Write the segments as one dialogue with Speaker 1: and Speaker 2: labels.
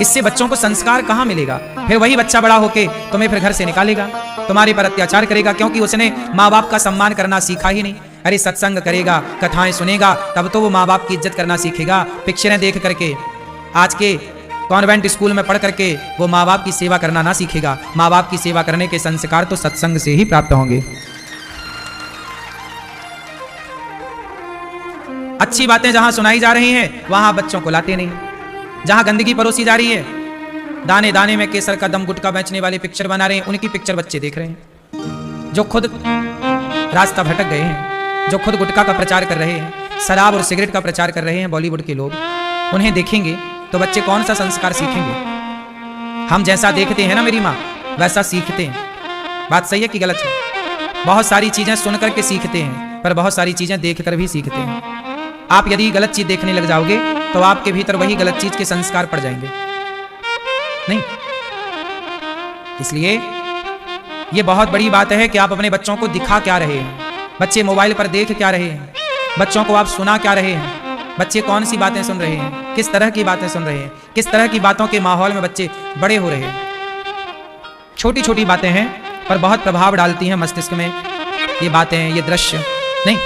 Speaker 1: इससे बच्चों को संस्कार कहाँ मिलेगा? फिर वही बच्चा बड़ा होके तुम्हें फिर घर से निकालेगा, तुम्हारे पर अत्याचार करेगा, क्योंकि उसने माँ बाप का सम्मान करना सीखा ही नहीं। अरे सत्संग करेगा, कथाएं सुनेगा, तब तो वो माँ बाप की इज्जत करना सीखेगा। पिक्चरें देख करके, आज के कॉन्वेंट स्कूल में पढ़ करके वो माँ बाप की सेवा करना ना सीखेगा। माँ बाप की सेवा करने के संस्कार तो सत्संग से ही प्राप्त होंगे। अच्छी बातें जहां सुनाई जा रही हैं वहां बच्चों को लाते नहीं। जहां गंदगी परोसी जा रही है, दाने दाने में केसर का दम गुटखा बेचने वाले पिक्चर बना रहे हैं, उनकी पिक्चर बच्चे देख रहे हैं। जो खुद रास्ता भटक गए हैं, जो खुद गुटखा का प्रचार कर रहे हैं, शराब और सिगरेट का प्रचार कर रहे हैं बॉलीवुड के लोग, उन्हें देखेंगे तो बच्चे कौन सा संस्कार सीखेंगे? हम जैसा देखते हैं ना मेरी माँ, वैसा सीखते हैं। बात सही है कि गलत है? बहुत सारी चीजें सुन करके सीखते हैं, पर बहुत सारी चीजें देख कर भी सीखते हैं। आप यदि गलत चीज देखने लग जाओगे तो आपके भीतर वही गलत चीज के संस्कार पड़ जाएंगे। नहीं, इसलिए ये बहुत बड़ी बात है कि आप अपने बच्चों को दिखा क्या रहे हैं, बच्चे मोबाइल पर देख क्या रहे हैं, बच्चों को आप सुना क्या रहे हैं, बच्चे कौन सी बातें सुन रहे हैं, किस तरह की बातें सुन रहे हैं, किस तरह की बातों के माहौल में बच्चे बड़े हो रहे हैं। छोटी छोटी बातें हैं पर बहुत प्रभाव डालती हैं मस्तिष्क में। ये बातें, ये दृश्य। नहीं,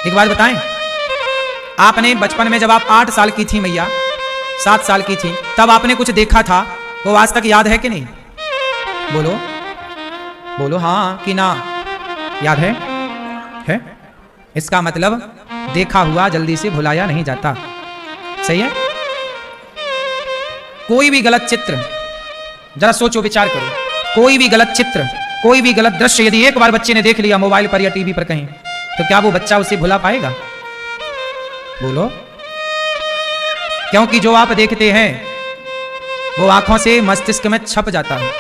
Speaker 1: एक बात बताएं, आपने बचपन में जब आप 8 साल की थी मैया, 7 साल की थी, तब आपने कुछ देखा था, वो आज तक याद है कि नहीं? बोलो बोलो, हाँ कि ना? याद है? इसका मतलब देखा हुआ जल्दी से भुलाया नहीं जाता। सही है? कोई भी गलत चित्र, जरा सोचो विचार करो, कोई भी गलत चित्र, कोई भी गलत दृश्य यदि एक बार बच्चे ने देख लिया मोबाइल पर या टीवी पर कहीं, तो क्या वो बच्चा उसे भुला पाएगा? बोलो। क्योंकि जो आप देखते हैं वो आंखों से मस्तिष्क में छप जाता है।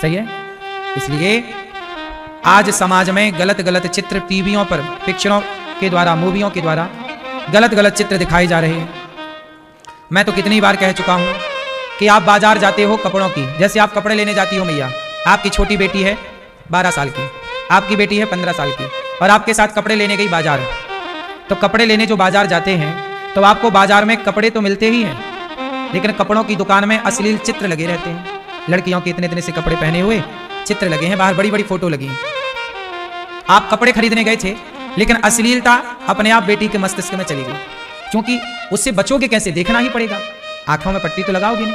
Speaker 1: सही है? इसलिए आज समाज में गलत गलत चित्र टीवियों पर, पिक्चरों के द्वारा, मूवियों के द्वारा गलत गलत चित्र दिखाए जा रहे हैं। मैं तो कितनी बार कह चुका हूं कि आप बाजार जाते हो कपड़ों की, जैसे आप कपड़े लेने जाती हो मैया, आपकी छोटी बेटी है 12 साल की, आपकी बेटी है 15 साल की, और आपके साथ कपड़े लेने गई बाजार। तो कपड़े लेने जो बाजार जाते हैं तो आपको बाजार में कपड़े तो मिलते ही हैं, लेकिन कपड़ों की दुकान में अश्लील चित्र लगे रहते हैं। लड़कियों के इतने इतने से कपड़े पहने हुए चित्र लगे हैं, बाहर बड़ी बड़ी फोटो लगी हैं। आप कपड़े खरीदने गए थे, लेकिन अश्लीलता अपने आप बेटी के मस्तिष्क में चली गई, क्योंकि उससे बचोगे कैसे? देखना ही पड़ेगा, आंखों में पट्टी तो लगाओगे नहीं।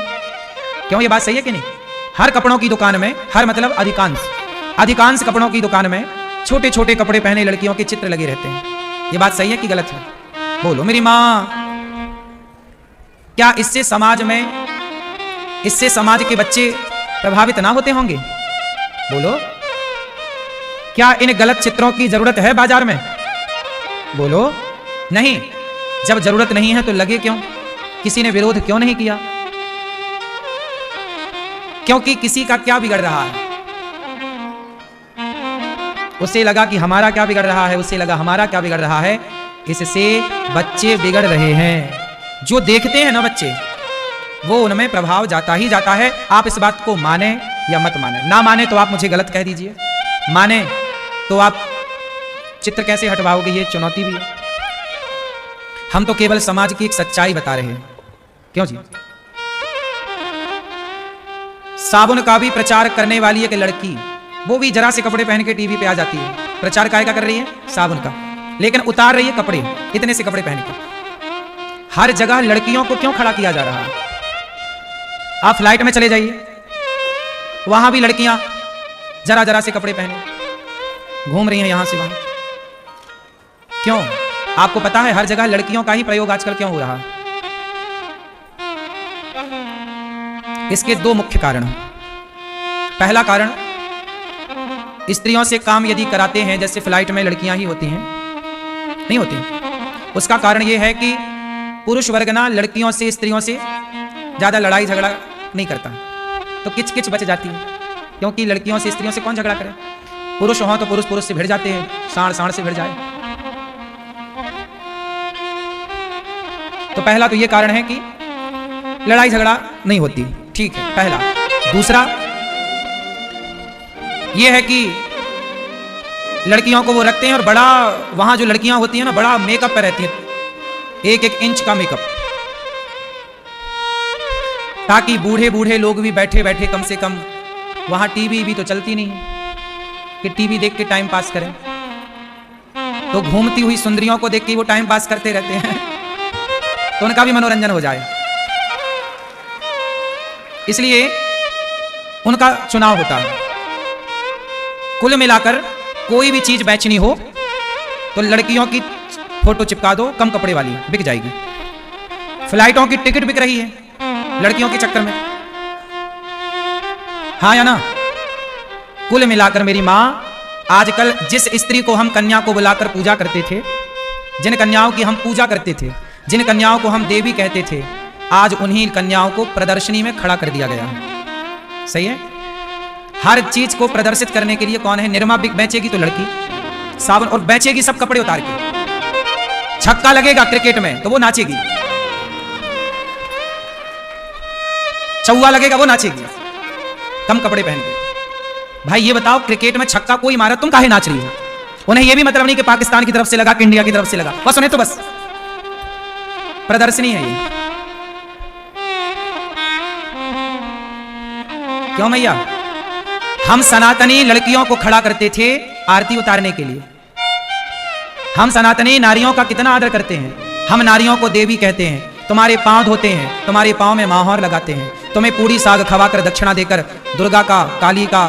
Speaker 1: क्यों? ये बात सही है कि नहीं? हर कपड़ों की दुकान में, हर मतलब अधिकांश कपड़ों की दुकान में छोटे छोटे कपड़े पहने लड़कियों के चित्र लगे रहते हैं। ये बात सही है कि गलत है? बोलो मेरी माँ। क्या इससे समाज के बच्चे प्रभावित ना होते होंगे? बोलो। क्या इन गलत चित्रों की जरूरत है बाजार में? बोलो। नहीं। जब जरूरत नहीं है तो लगे क्यों? किसी ने विरोध क्यों नहीं किया? क्योंकि किसी का क्या बिगड़ रहा है? उसे लगा कि हमारा क्या बिगड़ रहा है, उसे लगा हमारा क्या बिगड़ रहा है। इससे बच्चे बिगड़ रहे हैं। जो देखते हैं ना बच्चे, वो उनमें प्रभाव जाता ही जाता है। आप इस बात को माने या मत माने, ना माने तो आप मुझे गलत कह दीजिए, माने तो आप चित्र कैसे हटवाओगे, ये चुनौती भी है। हम तो केवल समाज की एक सच्चाई बता रहे हैं। क्यों जी? साबुन का भी प्रचार करने वाली एक लड़की, वो भी जरा से कपड़े पहन के टीवी पे आ जाती है। प्रचार काय का कर रही है? साबुन का, लेकिन उतार रही है कपड़े, इतने से कपड़े पहन के। हर जगह लड़कियों को क्यों खड़ा किया जा रहा है? आप फ्लाइट में चले जाइए, वहां भी लड़कियां जरा जरा से कपड़े पहने घूम रही हैं यहां से वहां। क्यों? आपको पता है हर जगह लड़कियों का ही प्रयोग आजकल क्यों हो रहा है? इसके 2 मुख्य कारण हैं। पहला कारण, स्त्रियों से काम यदि कराते हैं, जैसे फ्लाइट में लड़कियां ही होती हैं, नहीं होती, उसका कारण यह है कि पुरुष वर्ग ना लड़कियों से, स्त्रियों से ज्यादा लड़ाई झगड़ा नहीं करता, तो किच किच बच जाती है। क्योंकि लड़कियों से, स्त्रियों से कौन झगड़ा करे? पुरुष हो तो पुरुष से भिड़ जाते हैं, साढ़ साढ़ से भिड़ जाए। तो पहला तो ये कारण है कि लड़ाई झगड़ा नहीं होती, ठीक है, पहला। दूसरा ये है कि लड़कियों को वो रखते हैं और बड़ा, वहां जो लड़कियां होती हैं ना, बड़ा मेकअप पे रहती हैं, 1-1 इंच का मेकअप। ताकि बूढ़े बूढ़े लोग भी बैठे बैठे कम से कम, वहां टीवी भी तो चलती नहीं कि टीवी देख के टाइम पास करें, तो घूमती हुई सुंदरियों को देख के वो टाइम पास करते रहते हैं, तो उनका भी मनोरंजन हो जाए, इसलिए उनका चुनाव होता है। कुल मिलाकर कोई भी चीज बेचनी हो तो लड़कियों की फोटो चिपका दो, कम कपड़े वाली बिक जाएगी। फ्लाइटों की टिकट बिक रही है लड़कियों के चक्कर में, हाँ या ना? कुल मिलाकर मेरी मां, आजकल जिस स्त्री को हम कन्या को बुलाकर पूजा करते थे, जिन कन्याओं की हम पूजा करते थे, जिन कन्याओं को हम देवी कहते थे, आज उन्हीं कन्याओं को प्रदर्शनी में खड़ा कर दिया गया है। सही है? हर चीज को प्रदर्शित करने के लिए कौन है? निरमा बेचेगी तो लड़की, साबुन, और बेचेगी सब कपड़े उतार के। छक्का लगेगा क्रिकेट में तो वो नाचेगी, चौवा लगेगा वो नाचेगी, कम कपड़े पहन के। भाई ये बताओ, क्रिकेट में छक्का कोई मारा, तुम काहे नाच रही हो? उन्हें यह भी मतलब नहीं कि पाकिस्तान की तरफ से लगा कि इंडिया की तरफ से लगा, बस उन्हें तो बस प्रदर्शनी है ये। क्यों मैया? हम सनातनी लड़कियों को खड़ा करते थे आरती उतारने के लिए। हम सनातनी नारियों का कितना आदर करते हैं। हम नारियों को देवी कहते हैं। तुम्हारे पांव धोते हैं, तुम्हारे पांव में माहौर लगाते हैं, तुम्हें पूरी साग खवाकर दक्षिणा देकर दुर्गा का, काली का,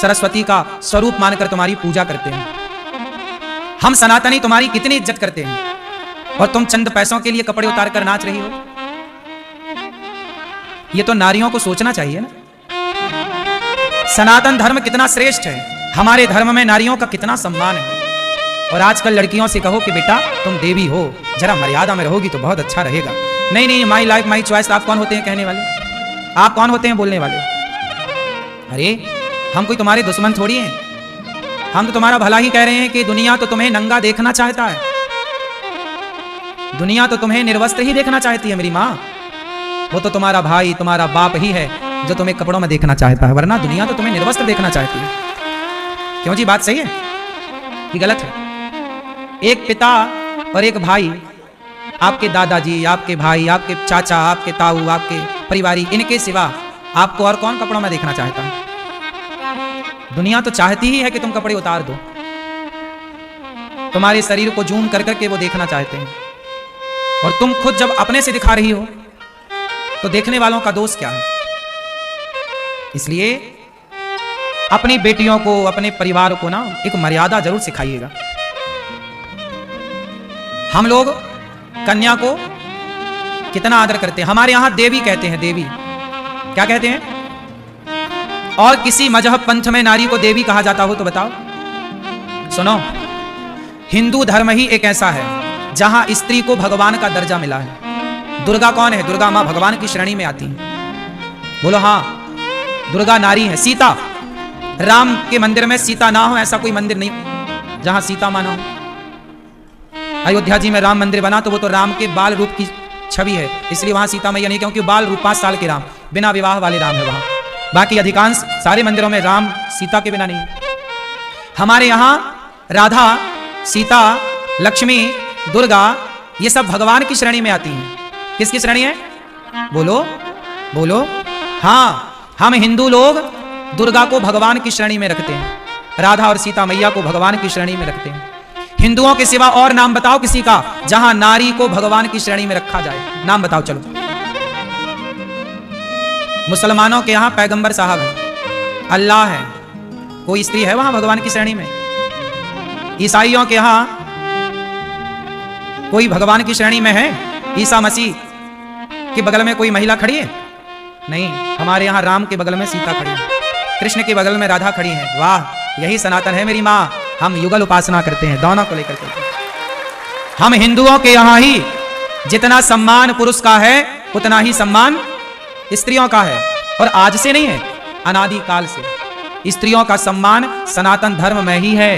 Speaker 1: सरस्वती का स्वरूप मानकर तुम्हारी पूजा करते हैं। हम सनातनी तुम्हारी कितनी इज्जत करते हैं, और तुम चंद पैसों के लिए कपड़े उतार कर नाच रही हो। ये तो नारियों को सोचना चाहिए ना। सनातन धर्म कितना श्रेष्ठ है, हमारे धर्म में नारियों का कितना सम्मान है। और आजकल लड़कियों से कहो कि बेटा तुम देवी हो, जरा मर्यादा में रहोगी तो बहुत अच्छा रहेगा। नहीं नहीं, माई लाइफ माई चॉइस। आप कौन होते हैं कहने वाले? आप कौन होते हैं बोलने वाले? अरे हम कोई तुम्हारे दुश्मन थोड़ी हैं। हम तो तुम्हारा भला ही कह रहे हैं कि दुनिया तो तुम्हें नंगा देखना चाहता है, दुनिया तो तुम्हें निर्वस्त्र ही देखना चाहती है मेरी माँ। वो तो तुम्हारा भाई, तुम्हारा बाप ही है जो तुम्हें कपड़ों में देखना चाहता है, वरना दुनिया तो तुम्हें निर्वस्त्र देखना चाहती है। क्यों जी, बात सही है कि गलत है? एक पिता और एक भाई, आपके दादाजी, आपके भाई, आपके चाचा, आपके ताऊ, आपके परिवारी, इनके सिवा आपको और कौन कपड़ों में देखना चाहता है? दुनिया तो चाहती ही है कि तुम कपड़े उतार दो। तुम्हारे शरीर को जूम कर करके वो देखना चाहते हैं, और तुम खुद जब अपने से दिखा रही हो तो देखने वालों का दोष क्या है? इसलिए अपनी बेटियों को, अपने परिवार को ना एक मर्यादा जरूर सिखाइएगा। हम लोग कन्या को कितना आदर करते हैं। हमारे यहां देवी कहते हैं, देवी क्या कहते हैं? और किसी मजहब पंथ में नारी को देवी कहा जाता हो तो बताओ। सुनो, हिंदू धर्म ही एक ऐसा है जहां स्त्री को भगवान का दर्जा मिला है। दुर्गा कौन है? दुर्गा मां भगवान की श्रेणी में आती है। बोलो हाँ, दुर्गा नारी है। सीता, राम के मंदिर में सीता ना हो ऐसा कोई मंदिर नहीं जहां सीता मां ना हो। अयोध्या जी में राम मंदिर बना तो वो तो राम के बाल रूप की छवि है, इसलिए वहां सीता मैया नहीं, क्योंकि बाल रूप 5 साल के राम, बिना विवाह वाले राम है वहां। बाकी अधिकांश सारे मंदिरों में राम सीता के बिना नहीं। हमारे यहां राधा, सीता, लक्ष्मी, दुर्गा, ये सब भगवान की श्रेणी में आती हैं। किसकी श्रेणी है? बोलो बोलो। हाँ, हम हिंदू लोग दुर्गा को भगवान की श्रेणी में रखते हैं, राधा और सीता मैया को भगवान की श्रेणी में रखते हैं। हिंदुओं के सिवा और नाम बताओ किसी का जहां नारी को भगवान की श्रेणी में रखा जाए, नाम बताओ चलो। मुसलमानों के यहां पैगंबर साहब है, अल्लाह है, कोई स्त्री है वहां भगवान की श्रेणी में? ईसाइयों के यहां कोई भगवान की श्रेणी में है? ईसा मसीह के बगल में कोई महिला खड़ी है? नहीं, हमारे यहां राम के बगल में सीता खड़ी है, कृष्ण के बगल में राधा खड़ी है। वाह, यही सनातन है मेरी माँ। हम युगल उपासना करते हैं, दोनों को लेकर चलते हैं। हम हिंदुओं के यहां ही जितना सम्मान पुरुष का है उतना ही सम्मान स्त्रियों का है, और आज से नहीं है, अनादि काल से स्त्रियों का सम्मान सनातन धर्म में ही है।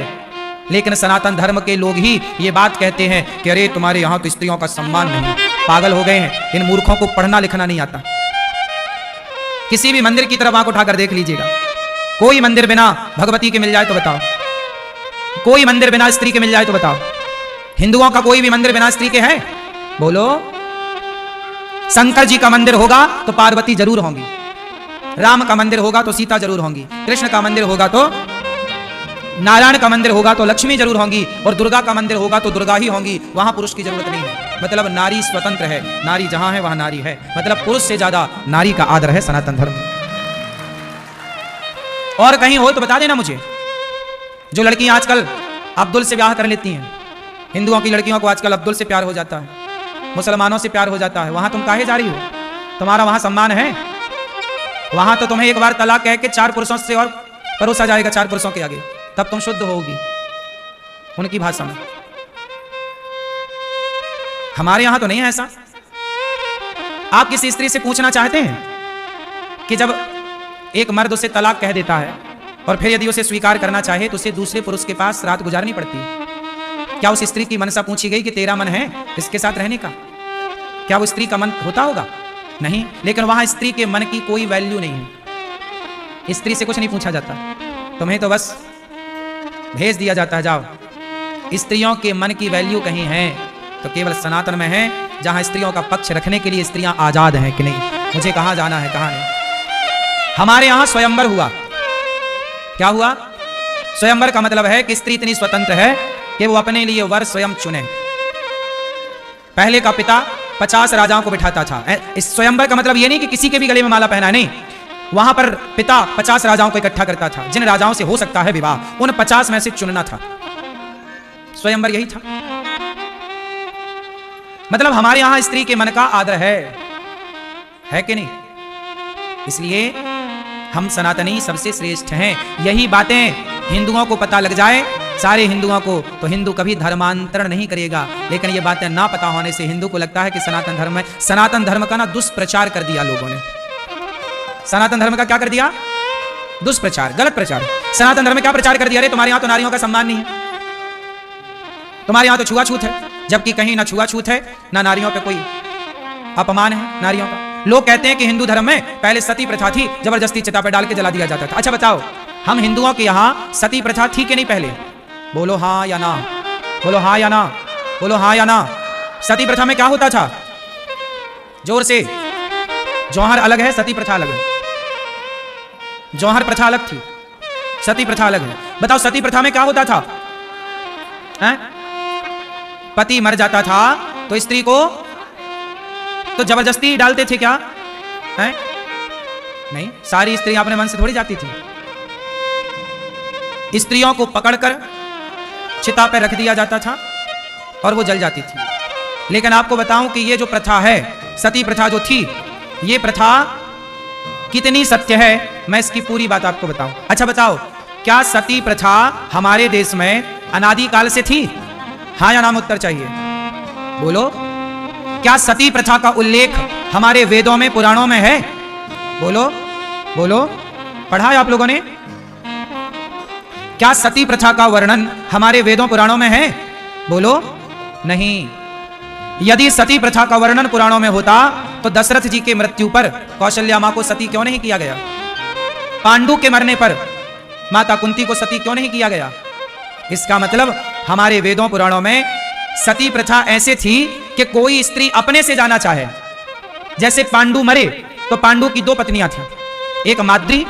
Speaker 1: लेकिन सनातन धर्म के लोग ही ये बात कहते हैं कि अरे तुम्हारे यहां तो स्त्रियों का सम्मान नहीं। पागल हो गए हैं, इन मूर्खों को पढ़ना लिखना नहीं आता। किसी भी मंदिर की तरफ आंख उठाकर देख लीजिएगा, कोई मंदिर बिना भगवती के मिल जाए तो बताओ, कोई मंदिर बिना स्त्री के मिल जाए तो बताओ। हिंदुओं का कोई भी मंदिर बिना स्त्री के है? बोलो। शंकर जी का मंदिर होगा तो पार्वती जरूर होंगी, राम का मंदिर होगा तो सीता जरूर होंगी, कृष्ण का मंदिर होगा तो नारायण का मंदिर होगा तो लक्ष्मी जरूर होंगी, और दुर्गा का मंदिर होगा तो दुर्गा ही होंगी। वहां पुरुष की जरूरत नहीं है। मतलब नारी स्वतंत्र है, नारी जहां है वहां नारी है। मतलब पुरुष से ज्यादा नारी का आदर है सनातन धर्म में। और कहीं हो तो बता देना मुझे। जो लड़कियां आजकल अब्दुल से ब्याह कर लेती हैं, हिंदुओं की लड़कियों को आजकल अब्दुल से प्यार हो जाता है, मुसलमानों से प्यार हो जाता है, वहां तुम काहे जा रही हो? तुम्हारा वहां सम्मान है? वहां तो तुम्हें एक बार तलाक कह के 4 पुरुषों से और परोसा जाएगा, 4 पुरुषों के आगे, तब तुम शुद्ध होगी उनकी भाषा में। हमारे यहां तो नहीं है ऐसा। आप किसी स्त्री से पूछना चाहते हैं कि जब एक मर्द उसे तलाक कह देता है और फिर यदि उसे स्वीकार करना चाहे तो उसे दूसरे पुरुष के पास रात गुजारनी पड़ती है, क्या उस स्त्री की मनसा पूछी गई कि तेरा मन है इसके साथ रहने का? क्या वो स्त्री का मन होता होगा? नहीं। लेकिन वहां स्त्री के मन की कोई वैल्यू नहीं है। स्त्री से कुछ नहीं पूछा जाता, तुम्हें तो बस भेज दिया जाता है, जाओ। स्त्रियों के मन की वैल्यू कहीं है तो केवल सनातन में है, जहां स्त्रियों का पक्ष रखने के लिए स्त्रियां आजाद हैं कि नहीं, मुझे कहां जाना है कहां नहीं। हमारे यहां स्वयंवर हुआ। क्या हुआ? स्वयंवर का मतलब है कि स्त्री इतनी स्वतंत्र है कि वो अपने लिए वर स्वयं चुने। पहले का पिता 50 राजाओं को बिठाता था। इस स्वयंवर का मतलब ये नहीं कि किसी के भी गले में माला पहना, नहीं। वहां पर पिता 50 राजाओं को इकट्ठा करता था, जिन राजाओं से हो सकता है विवाह, उन 50 में से चुनना था। स्वयंवर यही था। मतलब हमारे यहां स्त्री के मन का आदर है कि नहीं? इसलिए हम सनातनी सबसे श्रेष्ठ हैं। यही बातें हिंदुओं को पता लग जाए, सारे हिंदुओं को, तो हिंदू कभी धर्मांतरण नहीं करेगा। लेकिन ये बातें ना पता होने से हिंदू को लगता है कि सनातन धर्म है। सनातन धर्म का ना दुष्प्रचार कर दिया लोगों ने। सनातन धर्म का क्या कर दिया? दुष्प्रचार, गलत प्रचार। सनातन धर्म में क्या प्रचार कर दिया? अरे तुम्हारे यहां तो नारियों का सम्मान नहीं है, तुम्हारे यहां तो छुआछूत है, जबकि कहीं ना छुआछूत है ना नारियों पे कोई अपमान है नारियों का। लोग कहते हैं कि हिंदू धर्म में पहले सती प्रथा थी, जबरदस्ती चिता पे डाल के जला दिया जाता था। अच्छा बताओ, हम हिंदुओं के यहां सती प्रथा थी कि नहीं पहले? बोलो हाँ या ना, बोलो हाँ या ना, बोलो हाँ या ना। सती प्रथा में क्या होता था? जोर से। जौहर अलग है, सती प्रथा अलग है। जौहर प्रथा अलग थी, सती प्रथा अलग है। बताओ सती प्रथा में क्या होता था? पति मर जाता था तो स्त्री को तो जबरदस्ती डालते थे क्या? नहीं, सारी स्त्रियां अपने मन से थोड़ी जाती थी। स्त्रियों को पकड़कर चिता पर रख दिया जाता था और वो जल जाती थी। लेकिन आपको बताऊं कि ये जो प्रथा है, सती प्रथा जो थी, ये प्रथा कितनी सत्य है, मैं इसकी पूरी बात आपको बताऊं। अच्छा बताओ, क्या सती प्रथा हमारे देश में अनादिकाल से थी? हाँ या नाम उत्तर चाहिए, बोलो। क्या सती प्रथा का उल्लेख हमारे वेदों में, पुराणों में है? बोलो बोलो, पढ़ा है आप लोगों ने? क्या सती प्रथा का वर्णन हमारे वेदों पुराणों में है? बोलो नहीं। यदि सती प्रथा का वर्णन पुराणों में होता तो दशरथ जी के मृत्यु पर कौशल्या मां को सती क्यों नहीं किया गया? पांडु के मरने पर माता कुंती को सती क्यों नहीं किया गया? इसका मतलब हमारे वेदों पुराणों में सती प्रथा ऐसे थी कि कोई स्त्री अपने से जाना चाहे। जैसे पांडु मरे तो पांडु की 2 पत्नियां थीं, एक माद्री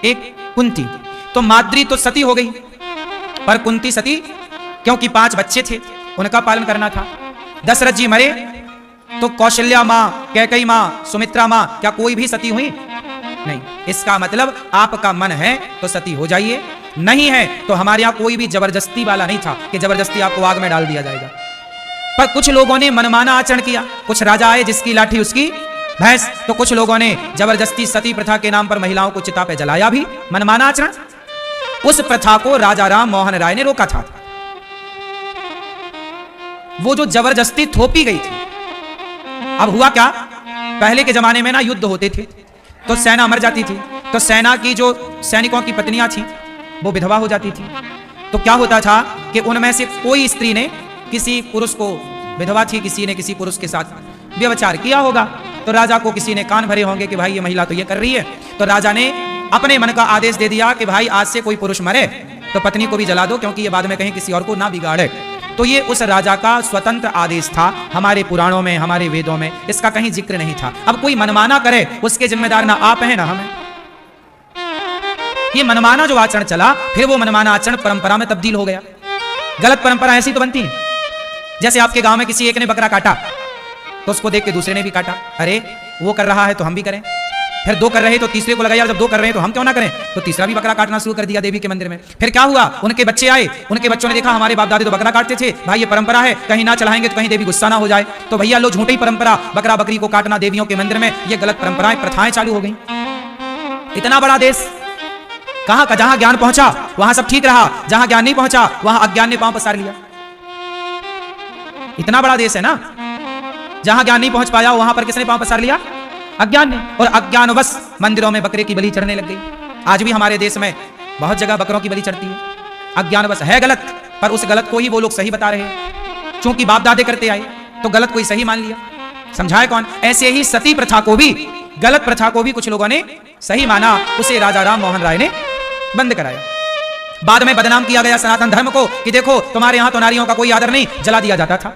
Speaker 1: एक कुंती। तो माद्री तो सती हो गई, पर कुंती सती क्योंकि 5 बच्चे थे, उनका पालन करना था। दशरथ जी मरे तो कौशल्या मां, कैकेयी मां, सुमित्रा मां, क्या कोई भी सती हुई? नहीं। इसका मतलब आपका मन है तो सती हो जाइए, नहीं है तो हमारे यहां कोई भी जबरदस्ती वाला नहीं था कि जबरदस्ती आपको आग में डाल दिया जाएगा। पर कुछ लोगों ने मनमाना आचरण किया। कुछ राजा आए, जिसकी लाठी उसकी भैंस। तो कुछ लोगों ने जबरदस्ती सती प्रथा के नाम पर महिलाओं को चिता पे जलाया भी, मनमाना आचरण। उस प्रथा को राजा राम मोहन राय ने रोका था। वो जो जबरदस्ती थोपी गई थी। अब हुआ क्या, पहले के जमाने में ना युद्ध होते थे तो सेना मर जाती थी, तो सेना की जो सैनिकों की पत्नियां थी वो विधवा हो जाती थी। तो क्या होता था कि उनमें से कोई स्त्री ने किसी पुरुष को, विधवा थी, किसी ने किसी पुरुष के साथ व्यभिचार किया होगा। तो राजा को किसी ने कान भरे होंगे कि भाई ये महिला तो ये कर रही है। तो राजा ने अपने मन का आदेश दे दिया कि भाई आज से कोई पुरुष मरे तो पत्नी को भी जला दो, क्योंकि ये बाद में कहीं किसी और को ना बिगाड़े। तो ये उस राजा का स्वतंत्र आदेश था। हमारे पुराणों में, हमारे वेदों में इसका कहीं जिक्र नहीं था। अब कोई मनमाना करे उसके जिम्मेदार ना आप हैं ना हम हैं। ये मनमाना जो आचरण चला, फिर वो मनमाना आचरण परंपरा में तब्दील हो गया। गलत परंपरा ऐसी तो बनती है। जैसे आपके गांव में किसी एक ने बकरा काटा तो उसको देख के दूसरे ने भी काटा, अरे वो कर रहा है तो हम भी करें। फिर दो कर रहे तो तीसरे को लगा यार जब दो कर रहे हैं तो हम क्यों ना करें, तो तीसरा भी बकरा काटना शुरू कर दिया देवी के मंदिर में। फिर क्या हुआ, उनके बच्चे आए, उनके बच्चों ने देखा हमारे बाप दादे तो बकरा काटते थे, भाई ये परंपरा है, कहीं ना चढ़ाएंगे तो कहीं देवी गुस्सा ना हो जाए, तो भैया लो झूठी परंपरा बकरा बकरी को काटना देवियों के मंदिर में, ये गलत परंपराएं प्रथाएं चालू हो गई। इतना बड़ा देश, कहां का जहां ज्ञान पहुंचा वहां सब ठीक रहा, जहां ज्ञान नहीं पहुंचा वहां अज्ञान ने पांव पसार लिया। इतना बड़ा देश है ना, जहां ज्ञान नहीं पहुंच पाया वहां पर किसने पांव पसार लिया, अज्ञान ने। और अज्ञानवश मंदिरों में बकरे की बलि चढ़ने लग गई। आज भी हमारे देश में बहुत जगह बकरों की बलि चढ़ती है, अज्ञानवश है गलत, पर उस गलत को ही वो लोग सही बता रहे हैं। क्योंकि बाप दादे करते आए तो गलत कोई सही मान लिया, समझाए कौन। ऐसे ही सती प्रथा को भी, गलत प्रथा को भी कुछ लोगों ने सही माना, उसे राजा राम मोहन राय ने बंद कराया। बाद में बदनाम किया गया सनातन धर्म को कि देखो तुम्हारे यहां तो नारियों का कोई आदर नहीं, जला दिया जाता था।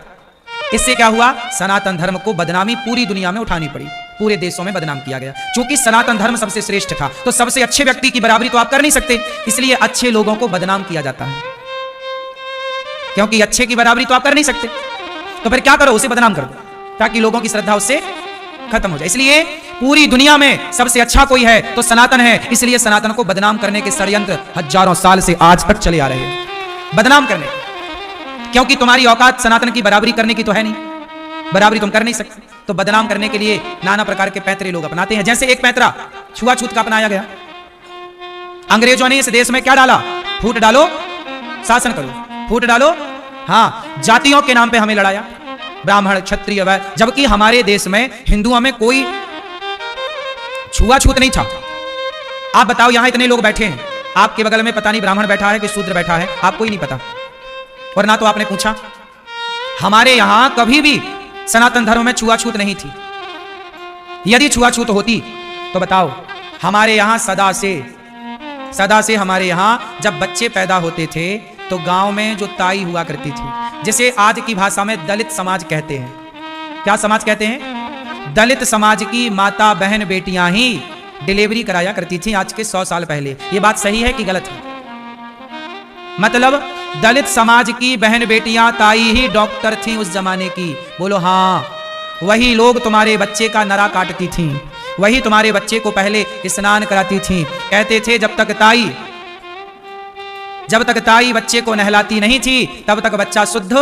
Speaker 1: इससे क्या हुआ, सनातन धर्म को बदनामी पूरी दुनिया में उठानी पड़ी, पूरे देशों में बदनाम किया गया। क्योंकि सनातन धर्म सबसे श्रेष्ठ था, तो सबसे अच्छे व्यक्ति की बराबरी तो आप कर नहीं सकते, इसलिए अच्छे लोगों को बदनाम किया जाता है। क्योंकि अच्छे की बराबरी तो आप कर नहीं सकते, तो फिर क्या करो, उसे बदनाम कर दो ताकि लोगों की श्रद्धा उससे खत्म हो जाए। इसलिए पूरी दुनिया में सबसे अच्छा कोई है तो सनातन है, इसलिए सनातन को बदनाम करने के षड्यंत्र हजारों साल से आज तक चले आ रहे हैं, बदनाम करने। क्योंकि तुम्हारी औकात सनातन की बराबरी करने की तो है नहीं, बराबरी तुम कर नहीं सकते, तो बदनाम करने के लिए नाना प्रकार के पैंतरे लोग अपनाते हैं। जैसे एक पैंतरा छुआछूत का अपनाया गया। अंग्रेजों ने इस देश में क्या डाला, फूट डालो शासन करो, फूट डालो, हाँ, जातियों के नाम पे हमें लड़ाया, ब्राह्मण क्षत्रिय वैश्य, जबकि हमारे देश में हिंदुओं में कोई छुआछूत नहीं था। आप बताओ, यहां इतने लोग बैठे हैं, आपके बगल में पता नहीं ब्राह्मण बैठा है कि शूद्र बैठा है, आपको ही नहीं पता, और ना तो आपने पूछा। हमारे यहां कभी भी सनातन धर्म में छुआछूत नहीं थी। यदि छुआछूत होती तो बताओ, हमारे यहां सदा से हमारे यहां जब बच्चे पैदा होते थे तो गांव में जो ताई हुआ करती थी, जिसे आज की भाषा में दलित समाज कहते हैं। क्या समाज कहते हैं? दलित समाज की माता बहन बेटियां ही डिलीवरी कराया करती थी आज के 100 साल पहले। यह बात सही है कि गलत है? मतलब दलित समाज की बहन बेटियां ताई ही डॉक्टर थी उस जमाने की। बोलो हाँ, वही लोग तुम्हारे बच्चे का नरा काटती थी, वही तुम्हारे बच्चे को पहले स्नान कराती थी। कहते थे जब तक ताई बच्चे को नहलाती नहीं थी तब तक बच्चा शुद्ध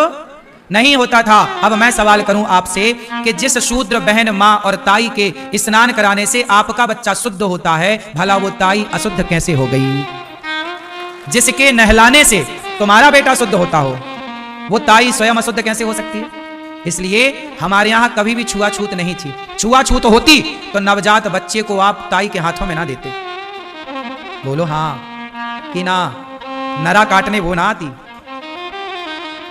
Speaker 1: नहीं होता था। अब मैं सवाल करूं आपसे कि जिस शूद्र बहन, मां और ताई के स्नान कराने से आपका बच्चा शुद्ध होता है, भला वो ताई अशुद्ध कैसे हो गई? जिसके नहलाने से तुम्हारा बेटा शुद्ध होता हो, वो ताई स्वयं अशुद्ध कैसे हो सकती है? इसलिए हमारे यहां कभी भी छुआछूत नहीं थी। छुआछूत होती तो नवजात बच्चे को आप ताई के हाथों में ना देते। बोलो हाँ कि ना? नरा काटने वो ना आती।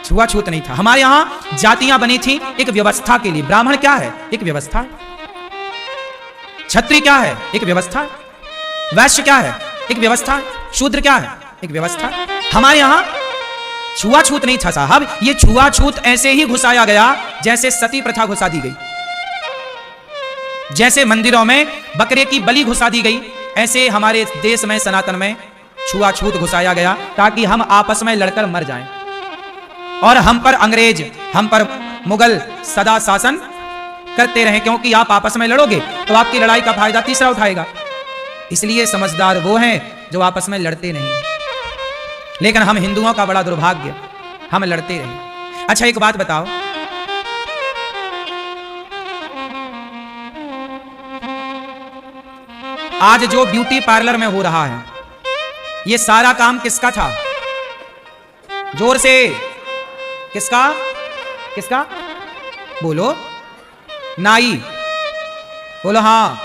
Speaker 1: छुआछूत नहीं था। हमारे यहां जातियां बनी थी एक व्यवस्था के लिए। ब्राह्मण क्या है? एक व्यवस्था। क्षत्रिय क्या है? एक व्यवस्था। वैश्य क्या है? एक व्यवस्था। शूद्र क्या है? एक व्यवस्था। हमारे यहां छुआछूत नहीं था साहब। ये छुआछूत ऐसे ही घुसाया गया जैसे सती प्रथा घुसा दी गई, जैसे मंदिरों में बकरे की बलि घुसा दी गई, ऐसे हमारे देश में सनातन में छुआछूत घुसाया गया ताकि हम आपस में लड़कर मर जाएं और हम पर अंग्रेज, हम पर मुगल सदा शासन करते रहें। क्योंकि आप आपस में लड़ोगे तो आपकी लड़ाई का फायदा तीसरा उठाएगा। इसलिए समझदार वो हैं जो आपस में लड़ते नहीं। लेकिन हम हिंदुओं का बड़ा दुर्भाग्य, हम लड़ते रहे। अच्छा एक बात बताओ, आज जो ब्यूटी पार्लर में हो रहा है, ये सारा काम किसका था? जोर से, किसका? किसका? बोलो। नाई। बोलो हाँ।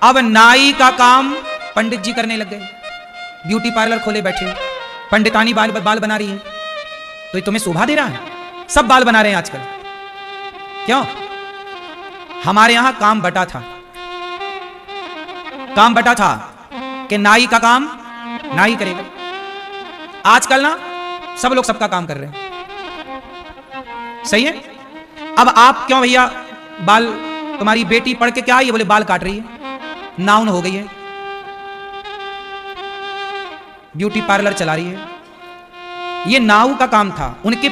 Speaker 1: अब नाई का काम पंडित जी करने लग गए। ब्यूटी पार्लर खोले बैठे, पंडितानी बाल बना रही है, तो ये तुम्हें शोभा दे रहा है? सब बाल बना रहे हैं आजकल। क्यों? हमारे यहां काम बटा था, काम बटा था कि नाई का काम नाई करेगा। आजकल ना सब लोग सबका काम कर रहे हैं। सही है। अब आप क्यों भैया बाल, तुम्हारी बेटी पढ़ के क्या आई है? बोले बाल काट रही है, नाउन हो गई है, ब्यूटी पार्लर चला रही है। ये नाऊ का काम था, उनके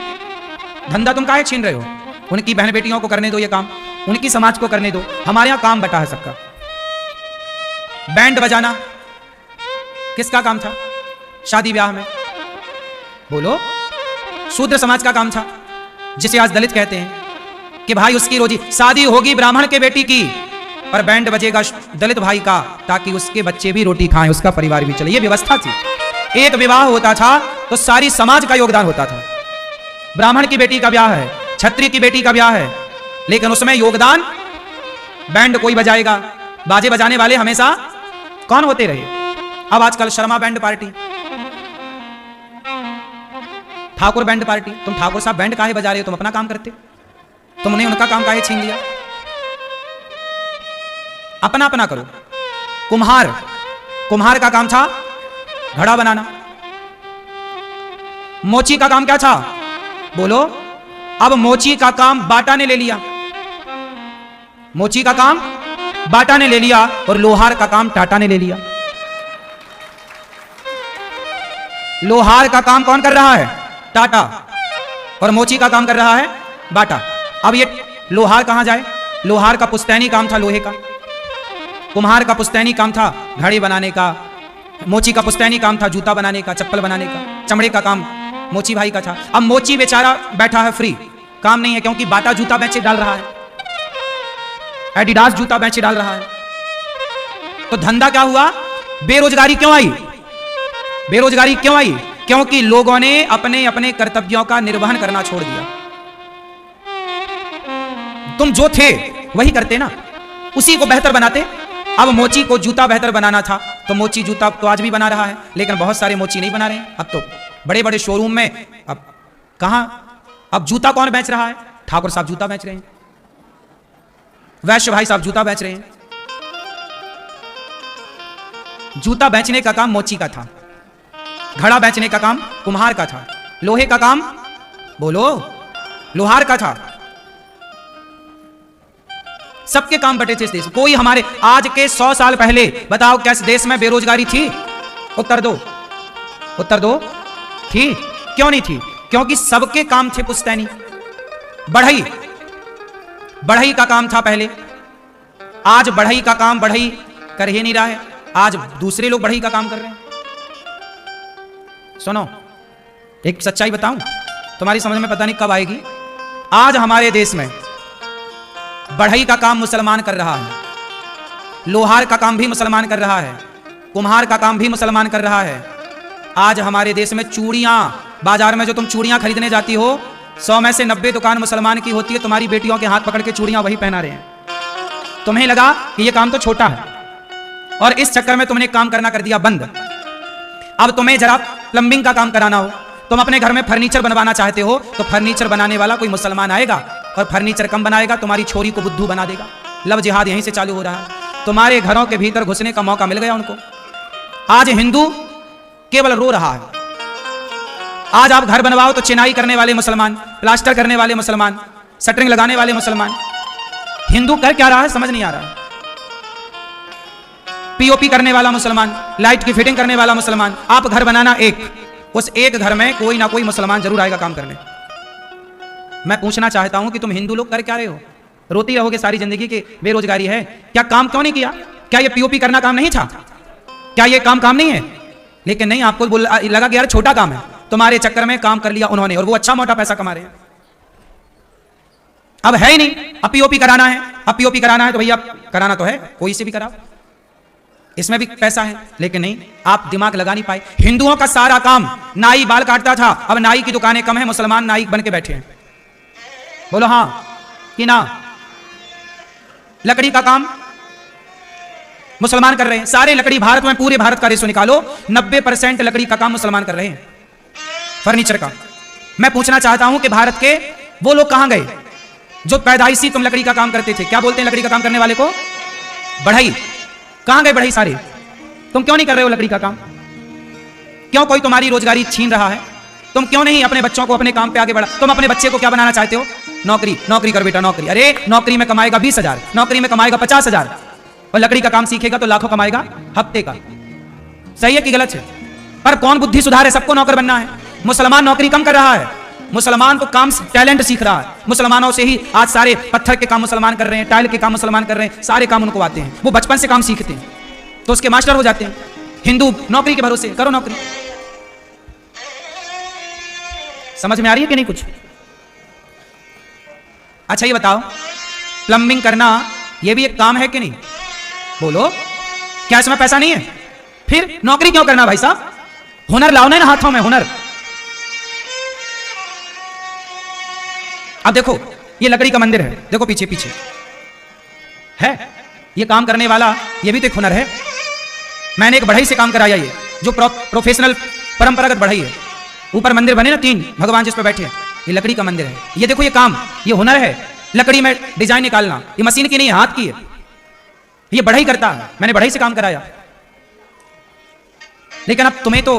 Speaker 1: धंधा तुम काहे छीन रहे हो? उनकी बहन बेटियों को करने दो ये काम, उनकी समाज को करने दो। हमारे यहां काम बटा है सबका। बैंड बजाना किसका काम था शादी ब्याह में? बोलो, शूद्र समाज का काम था, जिसे आज दलित कहते हैं कि भाई उसकी रोजी, शादी होगी ब्राह्मण के बेटी की पर बैंड बजेगा दलित भाई का, ताकि उसके बच्चे भी रोटी खाएं, उसका परिवार भी चले। ये व्यवस्था थी। एक विवाह होता था तो सारी समाज का योगदान होता था। ब्राह्मण की बेटी का ब्याह है, क्षत्रिय की बेटी का ब्याह है, लेकिन उसमें योगदान बैंड कोई बजाएगा। बाजे बजाने वाले हमेशा कौन होते रहे? अब आजकल Sharma band party, Thakur band party. तुम ठाकुर साहब बैंड काहे बजा रहे हो? तुम अपना काम करते, तुमने उनका काम काहे छीन लिया? अपना अपना करो। कुम्हार, कुम्हार का काम था घड़ा बनाना। मोची का काम क्या था? बोलो। अब मोची का काम बाटा ने ले लिया, मोची का काम बाटा ने ले लिया और लोहार का काम टाटा ने ले लिया। लोहार का काम कौन कर रहा है? टाटा। और मोची का काम कर रहा है बाटा। अब ये लोहार कहां जाए? लोहार का पुश्तैनी काम था लोहे का, कुम्हार का पुश्तैनी काम था घड़ी बनाने का, मोची का पुश्तैनी काम था जूता बनाने का, चप्पल बनाने का, चमड़े का काम मोची भाई का था। अब मोची बेचारा बैठा है फ्री, काम नहीं है, क्योंकि बाटा जूता बेचे डाल रहा है, एडिडास जूता बेचे डाल रहा है। तो धंधा क्या हुआ? बेरोजगारी क्यों आई? बेरोजगारी क्यों आई? क्योंकि लोगों ने अपने अपने कर्तव्यों का निर्वहन करना छोड़ दिया। तुम जो थे वही करते ना, उसी को बेहतर बनाते। अब मोची को जूता बेहतर बनाना था तो मोची जूता तो आज भी बना रहा है, लेकिन बहुत सारे मोची नहीं बना रहे हैं। अब तो बड़े बड़े शोरूम में, अब कहां, अब जूता कौन बेच रहा है? ठाकुर साहब जूता बेच रहे हैं, वैश्य भाई साहब जूता बेच रहे हैं। जूता बेचने का काम मोची का था, घड़ा बेचने का काम कुम्हार का था, लोहे का काम बोलो लोहार का था। सबके काम बटे थे इस देश। कोई हमारे आज के 100 साल पहले बताओ क्या इस देश में बेरोजगारी थी? उत्तर दो, उत्तर दो। थी? क्यों नहीं थी? क्योंकि सबके काम थे पुश्तैनी। बढ़ई, बढ़ई का काम था पहले। आज बढ़ई का काम बढ़ई कर ही नहीं रहा है, आज दूसरे लोग बढ़ई का काम कर रहे हैं। सुनो, एक सच्चाई बताऊं, तुम्हारी समझ में पता नहीं कब आएगी। आज हमारे देश में बढ़ई का काम मुसलमान कर रहा है, लोहार का काम भी मुसलमान कर रहा है, कुम्हार का काम भी मुसलमान कर रहा है। आज हमारे देश में चूड़ियां, बाजार में जो तुम चूड़ियां खरीदने जाती हो, 100 में से 90 दुकान मुसलमान की होती है। तुम्हारी बेटियों के हाथ पकड़ के चूड़ियां वही पहना रहे हैं। तुम्हें लगा कि यह काम तो छोटा है और इस चक्कर में तुमने काम करना कर दिया बंद। अब तुम्हें जरा प्लम्बिंग का काम कराना हो, तुम अपने घर में फर्नीचर बनवाना चाहते हो, तो फर्नीचर बनाने वाला कोई मुसलमान आएगा और फर्नीचर कम बनाएगा, तुम्हारी छोरी को बुद्धू बना देगा। लव जिहाद यहीं से चालू हो रहा है। तुम्हारे घरों के भीतर घुसने का मौका मिल गया उनको। आज हिंदू केवल रो रहा है। आज आप घर बनवाओ तो चिनाई करने वाले मुसलमान, प्लास्टर करने वाले मुसलमान, शटरिंग लगाने वाले मुसलमान। हिंदू कर क्या रहा है समझ नहीं आ रहा है। पीओपी करने वाला मुसलमान, लाइट की फिटिंग करने वाला मुसलमान। आप घर बनाना एक, उस एक घर में कोई ना कोई मुसलमान जरूर आएगा काम करने। मैं पूछना चाहता हूं कि तुम हिंदू लोग कर क्या रहे हो? रोती रहोगे सारी जिंदगी कि बेरोजगारी है। क्या काम क्यों नहीं किया? क्या ये पीओपी करना काम नहीं था? क्या ये काम नहीं है? लेकिन नहीं, आपको लगा कि यार छोटा काम है, तुम्हारे चक्कर में काम कर लिया उन्होंने और वो अच्छा मोटा पैसा कमा रहे हैं। अब है ही नहीं, अब पीओपी कराना है, अब पीओपी कराना है तो भैया कराना तो है, कोई से भी कराओ, इसमें भी पैसा है। लेकिन नहीं, आप दिमाग लगा नहीं पाए। हिंदुओं का सारा काम, नाई बाल काटता था, अब नाई की दुकानें कम है, मुसलमान नाई बन के बैठे हैं। बोलो हां कि ना? लकड़ी का काम मुसलमान कर रहे हैं। सारे लकड़ी भारत में, पूरे भारत का रेशो निकालो, 90% लकड़ी का काम मुसलमान कर रहे हैं, फर्नीचर का। मैं पूछना चाहता हूं कि भारत के वो लोग कहां गए जो पैदाइशी तुम लकड़ी का काम करते थे? क्या बोलते हैं लकड़ी का काम करने वाले को? बढ़ई। कहां गए बढ़ई सारे? तुम क्यों नहीं कर रहे हो लकड़ी का काम? क्यों कोई तुम्हारी रोजगारी छीन रहा है? तुम क्यों नहीं अपने बच्चों को अपने काम पे आगे बढ़ा? तुम अपने बच्चे को क्या बनाना चाहते हो? नौकरी, नौकरी कर बेटा नौकरी। अरे नौकरी में कमाएगा 20,000, नौकरी में कमाएगा 50,000, और लकड़ी का काम सीखेगा तो लाखों कमाएगा हफ्ते का। सही है कि गलत है? पर कौन बुद्धि सुधार है? सबको नौकर बनना है। मुसलमान नौकरी कम कर रहा है, मुसलमान तो काम टैलेंट सीख रहा है। मुसलमानों से ही आज सारे पत्थर के काम मुसलमान कर रहे हैं, टाइल के काम मुसलमान कर रहे हैं, सारे काम उनको आते हैं। वो बचपन से काम सीखते हैं तो उसके मास्टर हो जाते हैं। हिंदू नौकरी के भरोसे, करो नौकरी। समझ में आ रही है कि नहीं कुछ? अच्छा ये बताओ, प्लम्बिंग करना ये भी एक काम है कि नहीं? बोलो, क्या इसमें पैसा नहीं है? फिर नौकरी क्यों करना भाई साहब? हुनर लाओ ना हाथों में, हुनर। अब देखो ये लकड़ी का मंदिर है, देखो पीछे पीछे है ये काम करने वाला, ये भी तो एक हुनर है। मैंने एक बढ़ई से काम कराया, ये जो प्रोफेशनल परंपरागत बढ़ई है। ऊपर मंदिर बने ना 3 भगवान जिस पर बैठे हैं, ये लकड़ी का मंदिर है। ये देखो ये काम, ये हुनर है, लकड़ी में डिजाइन निकालना। ये मशीन की नहीं है, हाथ की है। ये बढ़ई करता है, मैंने बढ़ई से काम कराया। लेकिन अब तुम्हें तो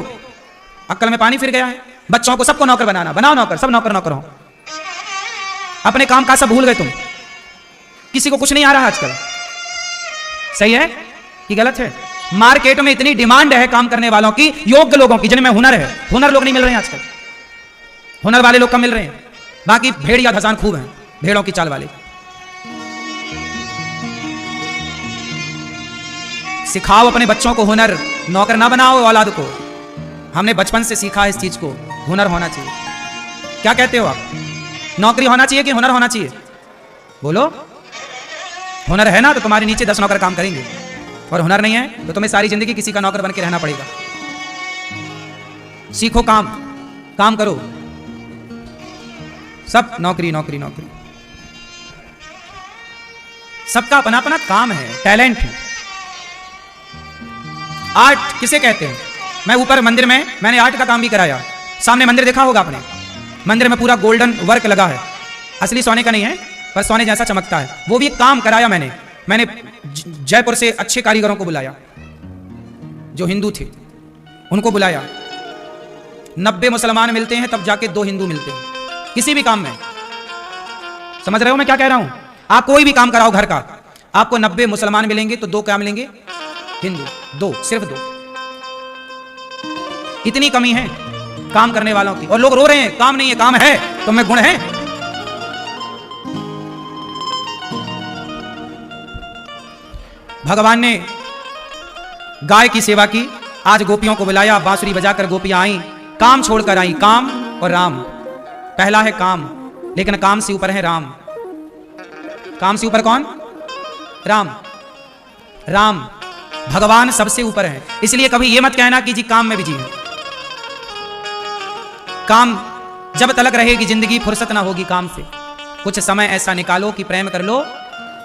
Speaker 1: अक्ल में पानी फिर गया है। बच्चों को सबको नौकर बनाना, बनाओ नौकर, सब नौकर नौकर हो। अपने काम का सब भूल गए तुम। किसी को कुछ नहीं आ रहा आजकल। सही है कि गलत है? मार्केट में इतनी डिमांड है काम करने वालों की, योग्य लोगों की, जिनमें हुनर है। हुनर लोग नहीं मिल रहे हैं आजकल, हुनर वाले लोग कम मिल रहे हैं। बाकी भेड़िया धसान खूब हैं, भेड़ों की चाल वाले। सिखाओ अपने बच्चों को हुनर, नौकर ना बनाओ औलाद को। हमने बचपन से सीखा है इस चीज को, हुनर होना चाहिए। क्या कहते हो आप? नौकरी होना चाहिए कि हुनर होना चाहिए? बोलो। हुनर है ना तो तुम्हारे नीचे 10 नौकर काम करेंगे, और हुनर नहीं है तो तुम्हें सारी जिंदगी किसी का नौकर बन के रहना पड़ेगा। सीखो काम, काम करो। सब नौकरी नौकरी नौकरी। सबका अपना अपना काम है, टैलेंट है। आर्ट किसे कहते हैं? मैं ऊपर मंदिर में मैंने आर्ट का काम भी कराया। सामने मंदिर देखा होगा आपने, मंदिर में पूरा गोल्डन वर्क लगा है। असली सोने का नहीं है पर सोने जैसा चमकता है। वो भी काम कराया मैंने जयपुर से अच्छे कारीगरों को बुलाया, जो हिंदू थे उनको बुलाया। 90 मुसलमान मिलते हैं तब जाके 2 हिंदू मिलते हैं किसी भी काम में। समझ रहे हो मैं क्या कह रहा हूं? आप कोई भी काम कराओ घर का, आपको 90 मुसलमान मिलेंगे तो 2 क्या मिलेंगे? हिंदू। 2, सिर्फ 2। इतनी कमी है काम करने वालों की, और लोग रो रहे हैं काम नहीं है। काम है, तुम में गुण है। भगवान ने गाय की सेवा की, आज गोपियों को बुलाया, बांसुरी बजाकर गोपियां आई, काम छोड़कर आई। काम और राम, पहला है काम, लेकिन काम से ऊपर है राम। काम से ऊपर कौन? राम। राम भगवान सबसे ऊपर है। इसलिए कभी यह मत कहना कि जी काम में बिजी है। काम जब तलक रहेगी जिंदगी, फुर्सत ना होगी काम से। कुछ समय ऐसा निकालो कि प्रेम कर लो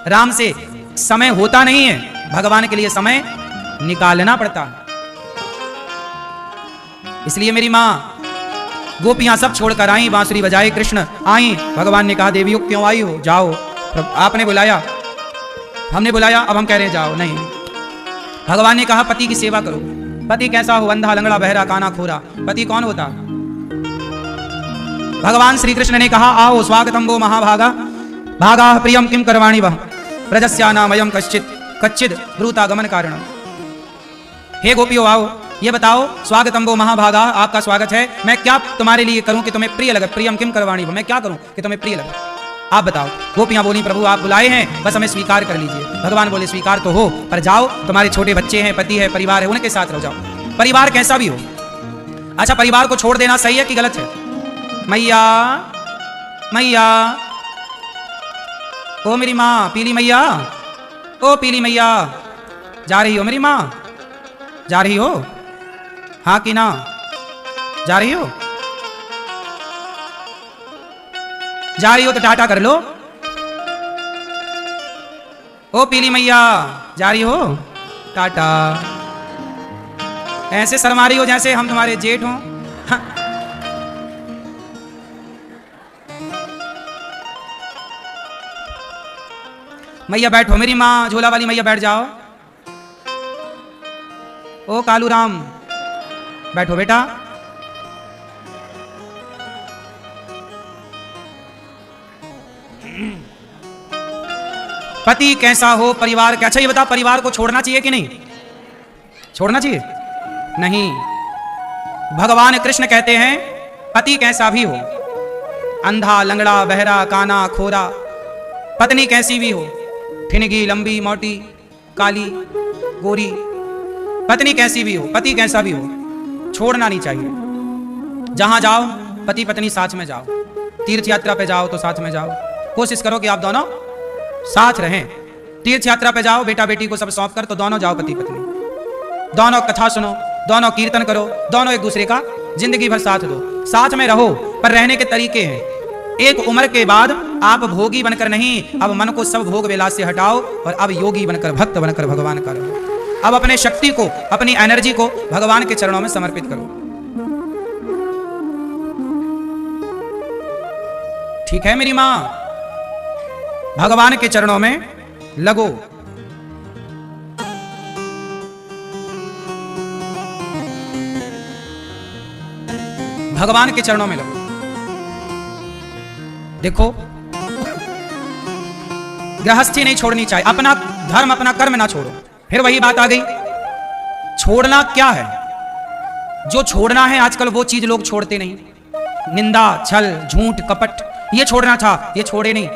Speaker 1: राम से। समय होता नहीं है, भगवान के लिए समय निकालना पड़ता है। इसलिए मेरी मां गोपियां सब छोड़कर आई, बांसुरी बजाए, कृष्ण आई। भगवान ने कहा देवियों क्यों आई हो? जाओ, आपने बुलाया, हमने बुलाया, अब हम कह रहे हैं जाओ। नहीं, भगवान ने कहा पति की सेवा करो। पति कैसा हो? अंधा, लंगड़ा, बहरा, काना, खोरा। पति कौन होता? भगवान श्री कृष्ण ने कहा आओ स्वागतम वो महाभागा, भागा प्रियम किम करवाणी वह, प्रजस्यानामयम कश्चित कच्चिद ब्रूतागमन कारण। हे गोपियों आओ, ये बताओ स्वागतम वो महाभागा, आपका स्वागत है। मैं क्या तुम्हारे लिए करूं कि तुम्हें प्रिय लगे? प्रियम किम करवाणी वह, मैं क्या करूं कि तुम्हें प्रिय लगे? आप बताओ। गोपियां बोली प्रभु आप बुलाए हैं, बस हमें स्वीकार कर लीजिए। भगवान बोले स्वीकार तो हो, पर जाओ, तुम्हारे छोटे बच्चे हैं, पति है, परिवार है, उनके साथ रह जाओ। परिवार कैसा भी हो। अच्छा, परिवार को छोड़ देना सही है कि गलत है? मैया मैया, ओ मेरी माँ पीली मैया, ओ पीली मैया, जा रही हो मेरी माँ? जा रही हो? हाँ कि ना? जा रही हो? जा रही हो तो टाटा कर लो। ओ पीली मैया, जा रही हो? टाटा। ऐसे शर्मा रही हो जैसे हम तुम्हारे जेठ हों। हाँ। मैया बैठो मेरी माँ, झोला वाली मैया बैठ जाओ। ओ कालू राम बैठो बेटा। पति कैसा हो, परिवार क्या। अच्छा ये बता, परिवार को छोड़ना चाहिए कि नहीं? छोड़ना चाहिए? नहीं। भगवान कृष्ण कहते हैं पति कैसा भी हो, अंधा, लंगड़ा, बहरा, काना, खोरा, पत्नी कैसी भी हो, ठिनगी, लंबी, मोटी, काली, गोरी, पत्नी कैसी भी हो, पति कैसा भी हो, छोड़ना नहीं चाहिए। जहां जाओ पति पत्नी साथ में जाओ। तीर्थ यात्रा पे जाओ तो साथ में जाओ, कोशिश करो कि आप दोनों साथ रहें। तीर्थ यात्रा पे जाओ, बेटा बेटी को सब सौंप कर, तो दोनों जाओ पति पत्नी, दोनों कथा सुनो, दोनों कीर्तन करो, दोनों एक दूसरे का जिंदगी भर साथ दो, साथ में रहो। पर रहने के तरीके हैं। एक उम्र के बाद आप भोगी बनकर नहीं, अब मन को सब भोग विलास से हटाओ और अब योगी बनकर, भक्त बनकर भगवान का रहो। अब अपने शक्ति को, अपनी एनर्जी को भगवान के चरणों में समर्पित करो। ठीक है मेरी मां, भगवान के चरणों में लगो। भगवान के चरणों में लगो। देखो, गृहस्थी नहीं छोड़नी चाहिए, अपना धर्म, अपना कर्म ना छोड़ो। फिर वही बात आ गई, छोड़ना क्या है? जो छोड़ना है आजकल वो चीज लोग छोड़ते नहीं। निंदा, छल, झूठ, कपट, ये छोड़ना था, ये छोड़े नहीं।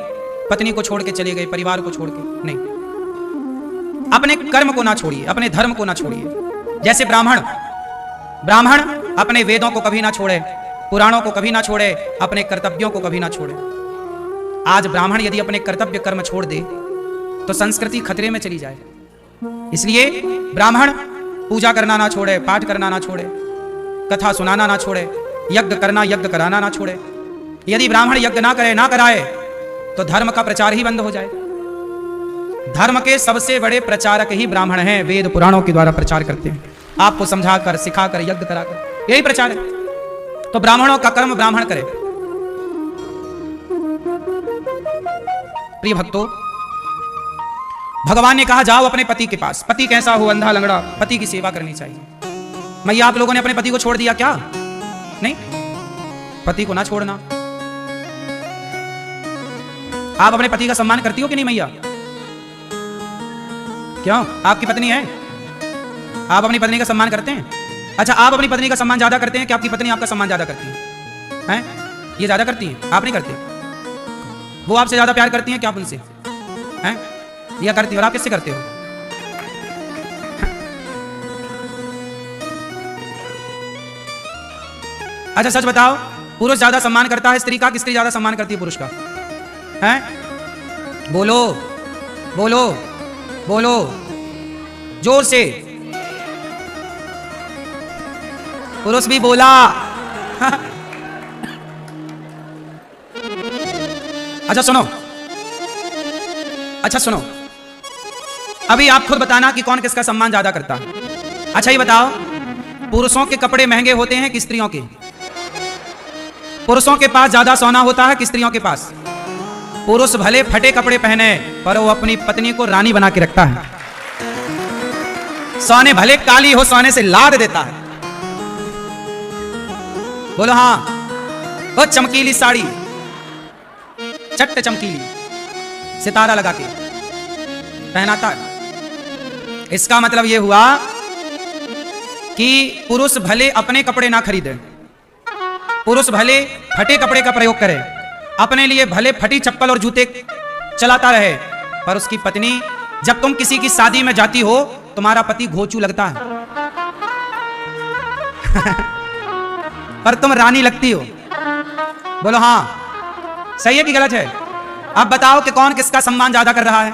Speaker 1: पत्नी को छोड़ के चले गए, परिवार को छोड़ के नहीं। अपने कर्म को ना छोड़िए, अपने धर्म को ना छोड़िए। जैसे ब्राह्मण अपने वेदों को कभी ना छोड़े, पुराणों को कभी ना छोड़े, अपने कर्तव्यों को कभी ना छोड़े। आज ब्राह्मण यदि अपने कर्तव्य कर्म छोड़ दे तो संस्कृति खतरे में चली जाए। इसलिए ब्राह्मण पूजा करना ना छोड़े, पाठ करना ना छोड़े, कथा सुनाना ना छोड़े, यज्ञ करना, यज्ञ कराना ना छोड़े। यदि ब्राह्मण यज्ञ ना करे, ना कराए, तो धर्म का प्रचार ही बंद हो जाए। धर्म के सबसे बड़े प्रचारक ही ब्राह्मण हैं, वेद पुराणों के द्वारा प्रचार करते हैं, आपको समझाकर, सिखाकर, यज्ञ कराकर, यही प्रचार है। तो ब्राह्मणों का कर्म ब्राह्मण करे। प्रिय भक्तों, भगवान ने कहा जाओ अपने पति के पास। पति कैसा हो, अंधा, लंगड़ा, पति की सेवा करनी चाहिए। मैया आप लोगों ने अपने पति को छोड़ दिया क्या? नहीं, पति को ना छोड़ना। आप अपने पति का सम्मान करती हो कि नहीं मैया? क्यों? आपकी पत्नी है, आप अपनी पत्नी का सम्मान करते हैं? अच्छा, आप अपनी पत्नी का सम्मान ज्यादा करते हैं कि आपकी पत्नी आपका सम्मान ज्यादा करती है? हैं? ये ज्यादा करती है, आप नहीं करते? वो आपसे ज्यादा प्यार करती हैं क्या आप उनसे? हैं? या करती हो? और आप किससे करते हो? अच्छा सच बताओ, पुरुष ज्यादा सम्मान करता है स्त्री का कि स्त्री ज्यादा सम्मान करती है पुरुष का? हैं? बोलो बोलो बोलो जोर से। पुरुष भी बोला। अच्छा सुनो, अच्छा सुनो, अभी आप खुद बताना कि कौन किसका सम्मान ज्यादा करता है। अच्छा ये बताओ, पुरुषों के कपड़े महंगे होते हैं कि स्त्रियों के? पुरुषों के पास ज्यादा सोना होता है कि स्त्रियों के पास? पुरुष भले फटे कपड़े पहने पर वो अपनी पत्नी को रानी बना के रखता है। सोने भले काली हो, सोने से लाद देता है। बोलो हाँ। वो चमकीली साड़ी, चट्ट चमकीली सितारा लगा के पहनाता है। इसका मतलब यह हुआ कि पुरुष भले अपने कपड़े ना खरीदे, पुरुष भले फटे कपड़े का प्रयोग करे, अपने लिए भले फटी चप्पल और जूते चलाता रहे, पर उसकी पत्नी, जब तुम किसी की शादी में जाती हो, तुम्हारा पति घोचू लगता है पर तुम रानी लगती हो। बोलो हाँ, सही है कि गलत है? अब बताओ कि कौन किसका सम्मान ज्यादा कर रहा है?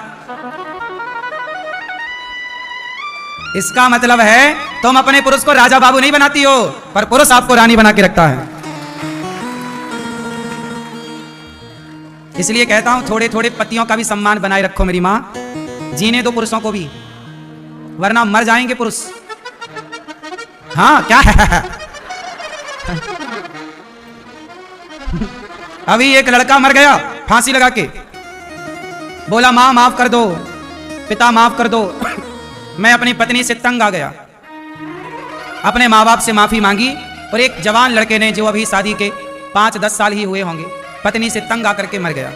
Speaker 1: इसका मतलब है तुम अपने पुरुष को राजा बाबू नहीं बनाती हो, पर पुरुष आपको रानी बना के रखता है। इसलिए कहता हूं थोड़े थोड़े पतियों का भी सम्मान बनाए रखो मेरी मां, जीने दो पुरुषों को भी, वरना मर जाएंगे पुरुष। हाँ क्या है? अभी एक लड़का मर गया फांसी लगा के, बोला मां माफ कर दो, पिता माफ कर दो, मैं अपनी पत्नी से तंग आ गया। अपने माँ बाप से माफी मांगी और एक जवान लड़के ने, जो अभी शादी के 5-10 साल ही हुए होंगे, पत्नी से तंग आकर के मर गया।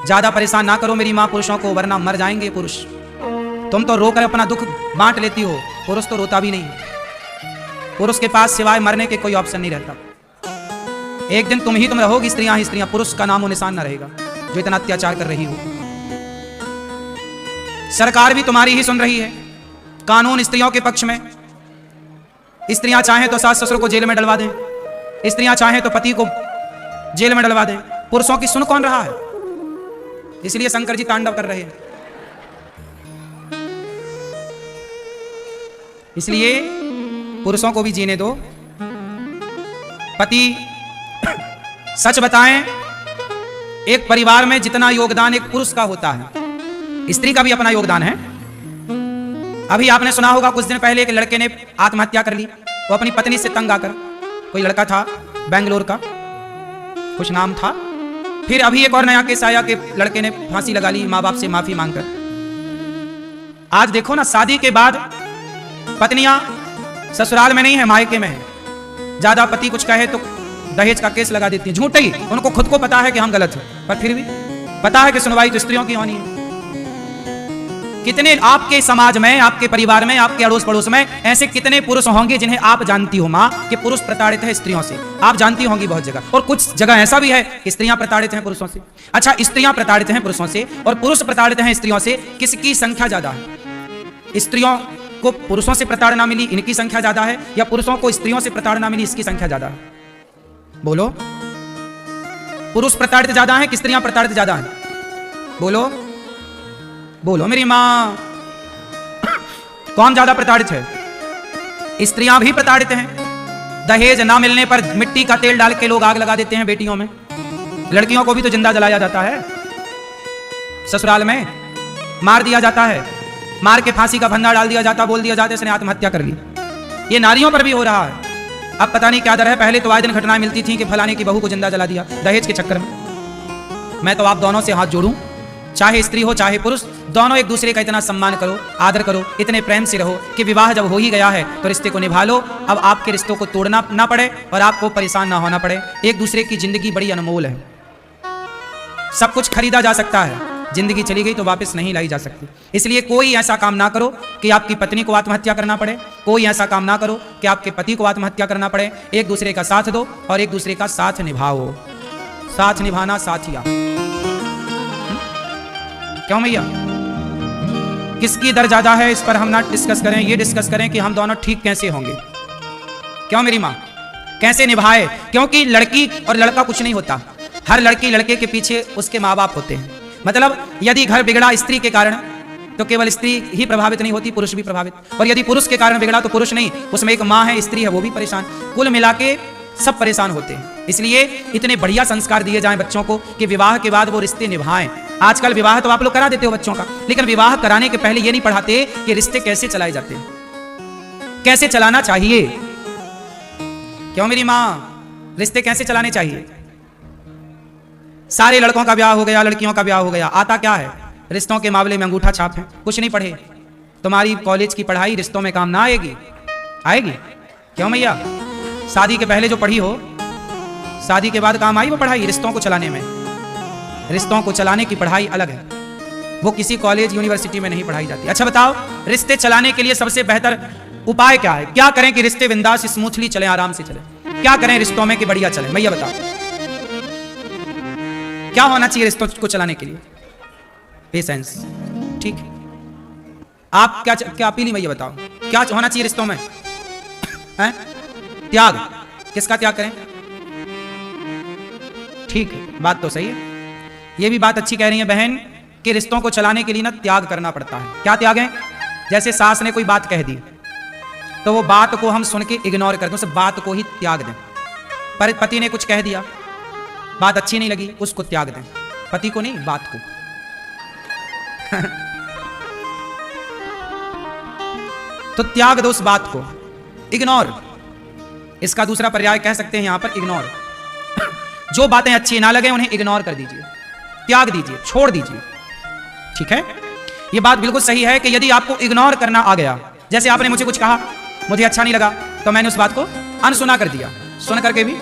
Speaker 1: ज्यादा परेशान ना करो मेरी माँ पुरुषों को, वरना मर जाएंगे पुरुष। तुम तो रोकर अपना दुख बांट लेती हो, पुरुष तो रोता भी नहीं। पुरुष के पास सिवाय मरने के कोई ऑप्शन नहीं रहता। एक दिन तुम रहोगी, स्त्रियां ही स्त्रियां, पुरुष का नामो निशान ना रहेगा जो इतना अत्याचार कर रही हो। सरकार भी तुम्हारी ही सुन रही है, कानून स्त्रियों के पक्ष में। स्त्रियां चाहें तो सास ससुर को जेल में डलवा दें, स्त्रियां चाहें तो पति को जेल में डलवा दें। पुरुषों की सुन कौन रहा है? इसलिए शंकर जी तांडव कर रहे हैं। इसलिए पुरुषों को भी जीने दो। पति सच बताएं, एक परिवार में जितना योगदान एक पुरुष का होता है, स्त्री का भी अपना योगदान है। अभी आपने सुना होगा कुछ दिन पहले एक लड़के ने आत्महत्या कर ली, वो अपनी पत्नी से तंग आकर। कोई लड़का था बेंगलोर का, कुछ नाम था। फिर अभी एक और नया केस आया कि लड़के ने फांसी लगा ली माँ बाप से माफी मांगकर। आज देखो ना, शादी के बाद पत्नियां ससुराल में नहीं है, मायके में है। ज्यादा पति कुछ कहे तो दहेज का केस लगा देती है। झूठ ही, उनको खुद को पता है कि हम गलत हैं, पर फिर भी पता है कि सुनवाई तो स्त्रियों की होनी है। कितने आपके समाज में, आपके परिवार में, आपके अड़ोस पड़ोस में ऐसे कितने पुरुष होंगे जिन्हें आप जानती हो माँ कि पुरुष प्रताड़ित है स्त्रियों से? आप जानती होंगी बहुत जगह, और कुछ जगह ऐसा भी है कि स्त्रियां प्रताड़ित हैं पुरुषों से। अच्छा, स्त्रियां प्रताड़ित हैं पुरुषों से और पुरुष प्रताड़ित हैं स्त्रियों से, किसकी संख्या ज्यादा है? स्त्रियों को पुरुषों से प्रताड़ना मिली, इनकी संख्या ज्यादा है, या पुरुषों को स्त्रियों से प्रताड़ना मिली, इसकी संख्या ज्यादा है? बोलो, पुरुष प्रताड़ित ज्यादा है कि स्त्रियां प्रताड़ित ज्यादा है? बोलो बोलो मेरी मां, कौन ज्यादा प्रताड़ित है? स्त्रियां भी प्रताड़ित हैं। दहेज ना मिलने पर मिट्टी का तेल डाल के लोग आग लगा देते हैं बेटियों में। लड़कियों को भी तो जिंदा जलाया जाता है, ससुराल में मार दिया जाता है, मार के फांसी का फंदा डाल दिया जाता, बोल दिया जाता इसने आत्महत्या कर ली। ये नारियों पर भी हो रहा है। अब पता नहीं क्या दर है। पहले तो आए दिन घटनाएं मिलती थी कि फलाने की बहू को जिंदा जला दिया दहेज के चक्कर में। मैं तो आप दोनों से हाथ जोड़ूं, चाहे स्त्री हो चाहे पुरुष, दोनों एक दूसरे का इतना सम्मान करो, आदर करो, इतने प्रेम से रहो कि विवाह जब हो ही गया है तो रिश्ते को निभा लो। अब आपके रिश्तों को तोड़ना ना पड़े और आपको परेशान ना होना पड़े। एक दूसरे की जिंदगी बड़ी अनमोल है। सब कुछ खरीदा जा सकता है, जिंदगी चली गई तो वापस नहीं लाई जा सकती। इसलिए कोई ऐसा काम ना करो कि आपकी पत्नी को आत्महत्या करना पड़े, कोई ऐसा काम ना करो कि आपके पति को आत्महत्या करना पड़े। एक दूसरे का साथ दो और एक दूसरे का साथ निभाओ। साथ निभाना साथिया। क्यों भैया? किसकी दर ज्यादा है इस पर हम ना डिस्कस करें, ये डिस्कस करें कि हम दोनों ठीक कैसे होंगे। क्यों मेरी माँ? कैसे निभाए? क्योंकि लड़की और लड़का कुछ नहीं होता। हर लड़की लड़के के पीछे उसके माँ बाप होते हैं। मतलब यदि घर बिगड़ा स्त्री के कारण तो केवल स्त्री ही प्रभावित नहीं होती, पुरुष भी प्रभावित। और यदि पुरुष के कारण बिगड़ा तो पुरुष नहीं, उसमें एक माँ है, स्त्री है, वो भी परेशान। कुल मिला के सब परेशान होते हैं। इसलिए इतने बढ़िया संस्कार दिए जाएं बच्चों को कि विवाह के बाद वो रिश्ते निभाएं। आजकल विवाह तो आप लोग करा देते हो बच्चों का, लेकिन विवाह कराने के पहले ये नहीं पढ़ाते कि रिश्ते कैसे चलाए जाते हैं, कैसे चलाना चाहिए। क्यों मेरी माँ? रिश्ते कैसे चलाने चाहिए? सारे लड़कों का ब्याह हो गया, लड़कियों का ब्याह हो गया, आता क्या है? रिश्तों के मामले में अंगूठा छाप है, कुछ नहीं पढ़े। तुम्हारी कॉलेज की पढ़ाई रिश्तों में काम ना आएगी? आएगी? क्यों भैया? शादी के पहले जो पढ़ी हो, शादी के बाद काम आई वो पढ़ाई रिश्तों को चलाने में। रिश्तों को चलाने की पढ़ाई अलग है, वो किसी कॉलेज यूनिवर्सिटी में नहीं पढ़ाई जाती। अच्छा बताओ, रिश्ते चलाने के लिए सबसे बेहतर उपाय क्या है? क्या करें कि रिश्ते बिंदास स्मूथली चले, आराम से चले? क्या करें रिश्तों में कि बढ़िया चले? भैया बताओ, क्या होना चाहिए रिश्तों को चलाने के लिए? पेशेंस, ठीक है। आप क्या अपील भैया बताओ, क्या होना चाहिए रिश्तों में? हैं? त्याग। किसका त्याग करें? ठीक है, बात तो सही है। ये भी बात अच्छी कह रही है बहन कि रिश्तों को चलाने के लिए ना त्याग करना पड़ता है। क्या त्याग है? जैसे सास ने कोई बात कह दी तो वो बात को हम सुन के इग्नोर कर दें, उस बात को ही त्याग दें। पर पति ने कुछ कह दिया, बात अच्छी नहीं लगी, उसको त्याग दें। पति को नहीं, बात को। तो त्याग दो उस बात को, इग्नोर। इसका दूसरा पर्याय कह सकते हैं यहां पर इग्नोर। जो बातें अच्छी ना लगे उन्हें इग्नोर कर दीजिए, त्याग दीजिए, छोड़ दीजिए। ठीक है? यह बात बिल्कुल सही है कि यदि आपको इग्नोर करना आ गया, जैसे आपने मुझे कुछ कहा, मुझे अच्छा नहीं लगा तो मैंने उस बात को अनसुना कर दिया, सुन करके भी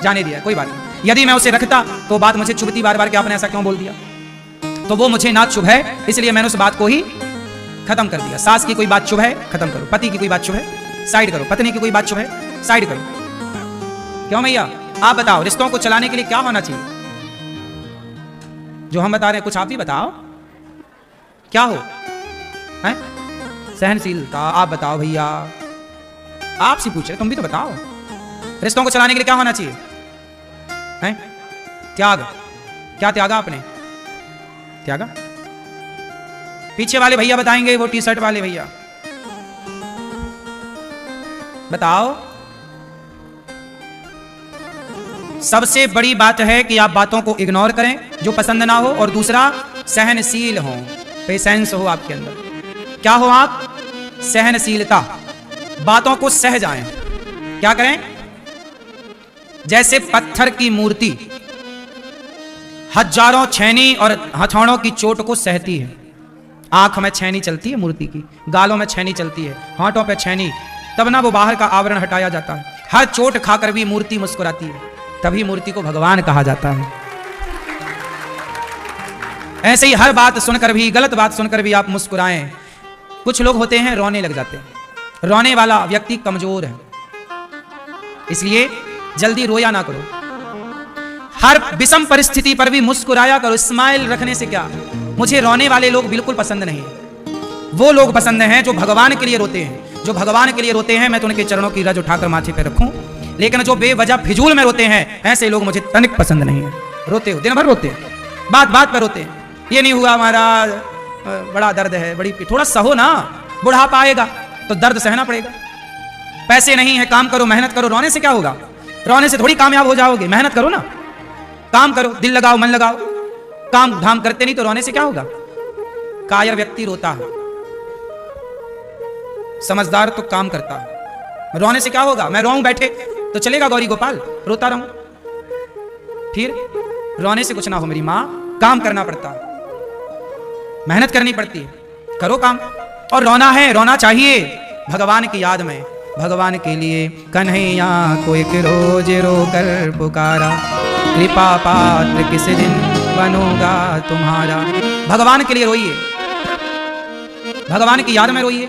Speaker 1: जाने दिया, कोई बात नहीं। यदि मैं उसे रखता तो बात मुझे चुभती बार बार कि आपने ऐसा क्यों बोल दिया, तो वो मुझे ना चुभ है, इसलिए मैंने उस बात को ही खत्म कर दिया। सास की कोई बात चुभ है, खत्म करो। पति की कोई बात चुभ है, साइड करो। पत्नी की कोई बात चुभ है, साइड करो। क्यों भैया, आप बताओ, रिश्तों को चलाने के लिए क्या होना चाहिए? जो हम बता रहे हैं कुछ आप भी बताओ, क्या हो? हैं? सहनशीलता। आप बताओ भैया, आपसे पूछ रहे, तुम भी तो बताओ, रिश्तों को चलाने के लिए क्या होना चाहिए? हैं? त्याग। क्या त्यागा आपने? त्यागा? पीछे वाले भैया बताएंगे, वो टी शर्ट वाले भैया बताओ। सबसे बड़ी बात है कि आप बातों को इग्नोर करें जो पसंद ना हो, और दूसरा सहनशील हो, पेशेंस हो आपके अंदर। क्या हो आप? सहनशीलता। बातों को सह जाएं। क्या करें? जैसे पत्थर की मूर्ति हजारों छेनी और हथौड़ों की चोट को सहती है। आंख में छेनी चलती है मूर्ति की, गालों में छेनी चलती है, होंठों पे छेनी, तब ना वो बाहर का आवरण हटाया जाता है। हर चोट खाकर भी मूर्ति मुस्कुराती है, तभी मूर्ति को भगवान कहा जाता है। ऐसे ही हर बात सुनकर भी, गलत बात सुनकर भी आप मुस्कुराएं। कुछ लोग होते हैं रोने लग जाते हैं। रोने वाला व्यक्ति कमजोर है, इसलिए जल्दी रोया ना करो। हर विषम परिस्थिति पर भी मुस्कुराया करो। स्माइल रखने से क्या? मुझे रोने वाले लोग बिल्कुल पसंद नहीं है। वो लोग पसंद हैं जो भगवान के लिए रोते हैं। जो भगवान के लिए रोते हैं, मैं तो उनके चरणों की रज उठाकर माथे पे रखूं। लेकिन जो बेवजह फिजूल में रोते हैं, ऐसे लोग मुझे तनिक पसंद नहीं है। रोते हो, दिन भर रोते हैं, बात बात पर रोते हैं। ये नहीं हुआ हमारा, बड़ा दर्द है, बड़ी, थोड़ा सहो ना, बुढ़ापा आएगा तो दर्द सहना पड़ेगा। पैसे नहीं है, काम करो, मेहनत करो। रोने से क्या होगा? रोने से थोड़ी कामयाब हो जाओगे। मेहनत करो ना, काम करो, दिल लगाओ, मन लगाओ। काम धाम करते नहीं तो रोने से क्या होगा? कायर व्यक्ति रोता है, समझदार तो काम करता है। रोने से क्या होगा? मैं रोऊं बैठे तो चलेगा गौरी गोपाल, रोता रहूं? फिर रोने से कुछ ना हो मेरी मां, काम करना पड़ता है, मेहनत करनी पड़ती है, करो काम। और रोना है, रोना चाहिए भगवान की याद में, भगवान के लिए। कन्हैया को एक रोज रो कर पुकारा, कृपा पात्र किस दिन बनूंगा तुम्हारा। भगवान के लिए रोइए, भगवान की याद में रोइए।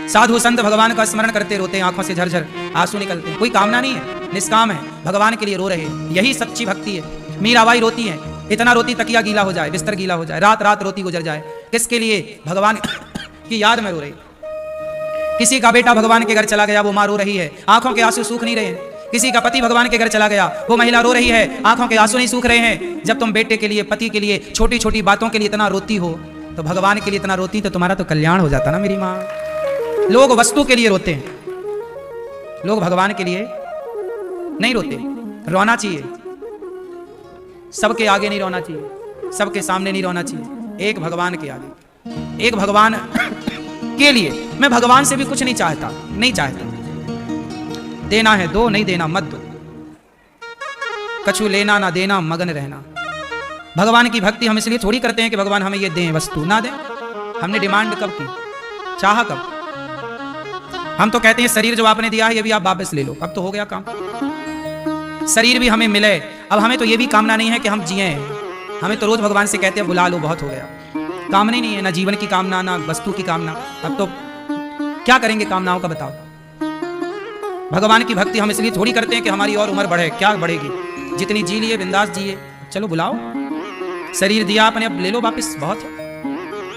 Speaker 1: साधु संत भगवान का स्मरण करते रोते हैं, आंखों से झरझर आंसू निकलते हैं। कोई कामना नहीं है, निष्काम है, भगवान के लिए रो रहे हैं। यही सच्ची भक्ति है। मीराबाई रोती है, इतना रोती तकिया गीला हो जाए, बिस्तर गीला हो जाए, रात रात रोती गुजर जाए। किसके लिए? भगवान की याद में रो रही। किसी का बेटा भगवान के घर चला गया, वो मां रो रही है, आंखों के आंसू सूख नहीं रहे हैं। किसी का पति भगवान के घर चला गया, वो महिला रो रही है, आंखों के आंसू नहीं सूख रहे हैं। जब तुम बेटे के लिए, पति के लिए, छोटी छोटी बातों के लिए इतना रोती हो, तो भगवान के लिए इतना रोती तो तुम्हारा तो कल्याण हो जाता ना मेरी मां। लोग वस्तु के लिए रोते हैं, लोग भगवान के लिए नहीं रोते। रोना चाहिए, सबके आगे नहीं रोना चाहिए, सबके सामने नहीं रोना चाहिए, एक भगवान के आगे, एक भगवान के लिए। मैं भगवान से भी कुछ नहीं चाहता, नहीं चाहता। देना है दो, नहीं देना मत दो। कछु लेना ना देना, मगन रहना। भगवान की भक्ति हम इसलिए थोड़ी करते हैं कि भगवान हमें ये दें, वस्तु ना दें। हमने डिमांड कब की? चाहा कब? हम तो कहते हैं शरीर जो आपने दिया है ये भी आप वापस ले लो, अब तो हो गया काम। शरीर भी हमें मिले, अब हमें तो ये भी कामना नहीं है कि हम जिए। हमें तो रोज भगवान से कहते हैं बुला लो, बहुत हो गया। कामना ही नहीं है, ना जीवन की कामना, ना वस्तु की कामना। अब तो क्या करेंगे कामनाओं का, बताओ। भगवान की भक्ति हम इसलिए थोड़ी करते हैं कि हमारी और उम्र बढ़े। क्या बढ़ेगी? जितनी जी लिए बिंदास जिए। चलो बुलाओ, शरीर दिया आपने, अब ले लो वापस, बहुत है,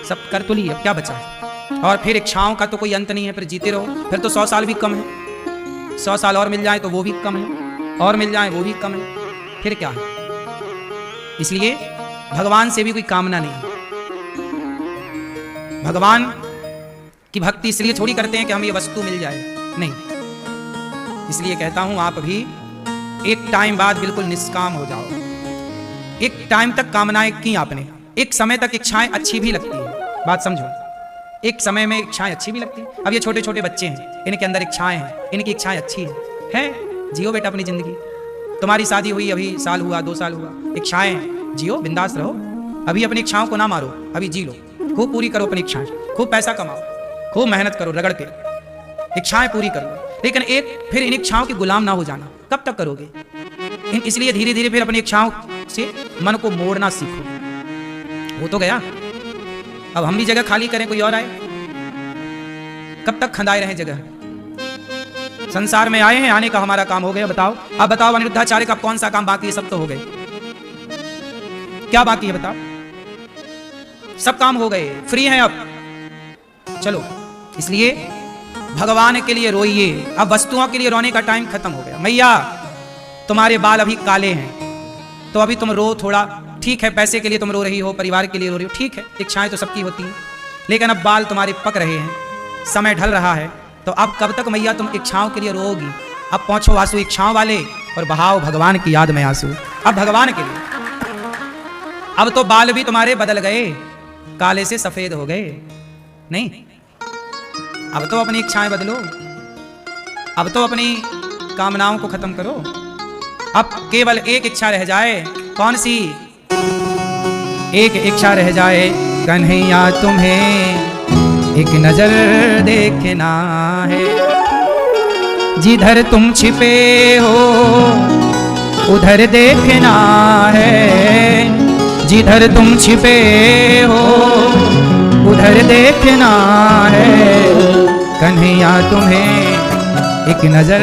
Speaker 1: सब कर तो लिए, अब क्या बचा है? और फिर इच्छाओं का तो कोई अंत नहीं है, फिर जीते रहो। फिर तो 100 साल भी कम है, 100 साल और मिल जाए तो वो भी कम है, और मिल जाए वो भी कम है, फिर क्या है? इसलिए भगवान से भी कोई कामना नहीं। भगवान की भक्ति इसलिए थोड़ी करते हैं कि हमें ये वस्तु मिल जाए, नहीं। इसलिए कहता हूं आप भी एक टाइम बाद बिल्कुल निष्काम हो जाओ। एक टाइम तक कामनाएं की आपने, एक समय तक इच्छाएं अच्छी भी लगती है, बात समझो। एक समय में इच्छाएं अच्छी भी लगती है। अब ये छोटे छोटे बच्चे हैं, इनके अंदर इच्छाएं हैं, इनकी इच्छाएं अच्छी हैं। जियो बेटा अपनी जिंदगी। तुम्हारी शादी हुई अभी साल हुआ, 2 साल हुआ, इच्छाएं हैं, जियो, बिंदास रहो। अभी अपनी इच्छाओं को ना मारो, अभी जी लो, खूब पूरी करो अपनी इच्छाएं, खूब पैसा कमाओ, खूब मेहनत करो, रगड़ के इच्छाएं पूरी करो। लेकिन एक फिर इन इच्छाओं के गुलाम ना हो जाना। कब तक करोगे? इसलिए धीरे धीरे फिर अपनी इच्छाओं से मन को मोड़ना सीखो। वो तो गया, अब हम भी जगह खाली करें, कोई और आए? कब तक खंदाए रहें जगह? संसार में आए हैं, आने का हमारा काम हो गया। बताओ, अब बताओ अनिरुद्धाचार्य का कौन सा काम बाकी है? सब तो हो गए, क्या बाकी है बताओ? सब काम हो गए, फ्री हैं अब। चलो, इसलिए भगवान के लिए रोइए, अब वस्तुओं के लिए रोने का टाइम खत्म हो गया। मैया तुम्हारे बाल अभी काले हैं तो अभी तुम रो थोड़ा, ठीक है, पैसे के लिए तुम रो रही हो, परिवार के लिए रो रही हो, ठीक है, इच्छाएं तो सबकी होती हैं, लेकिन अब बाल तुम्हारे पक रहे हैं, समय ढल रहा है, तो अब कब तक मैया तुम इच्छाओं के लिए रोओगी? अब पहुंचो आंसू इच्छाओं वाले और बहाओ भगवान की याद में आंसू, अब भगवान के लिए। अब तो बाल भी तुम्हारे बदल गए, काले से सफेद हो गए, नहीं, अब तो अपनी इच्छाएं बदलो, अब तो अपनी कामनाओं को खत्म करो। अब केवल एक इच्छा रह जाए, कौन सी? एक इच्छा रह जाए, कन्हैया तुम्हें एक नजर देखना है, जिधर तुम छिपे हो उधर देखना है, जिधर तुम छिपे हो उधर देखना है, कन्हैया तुम्हें एक नजर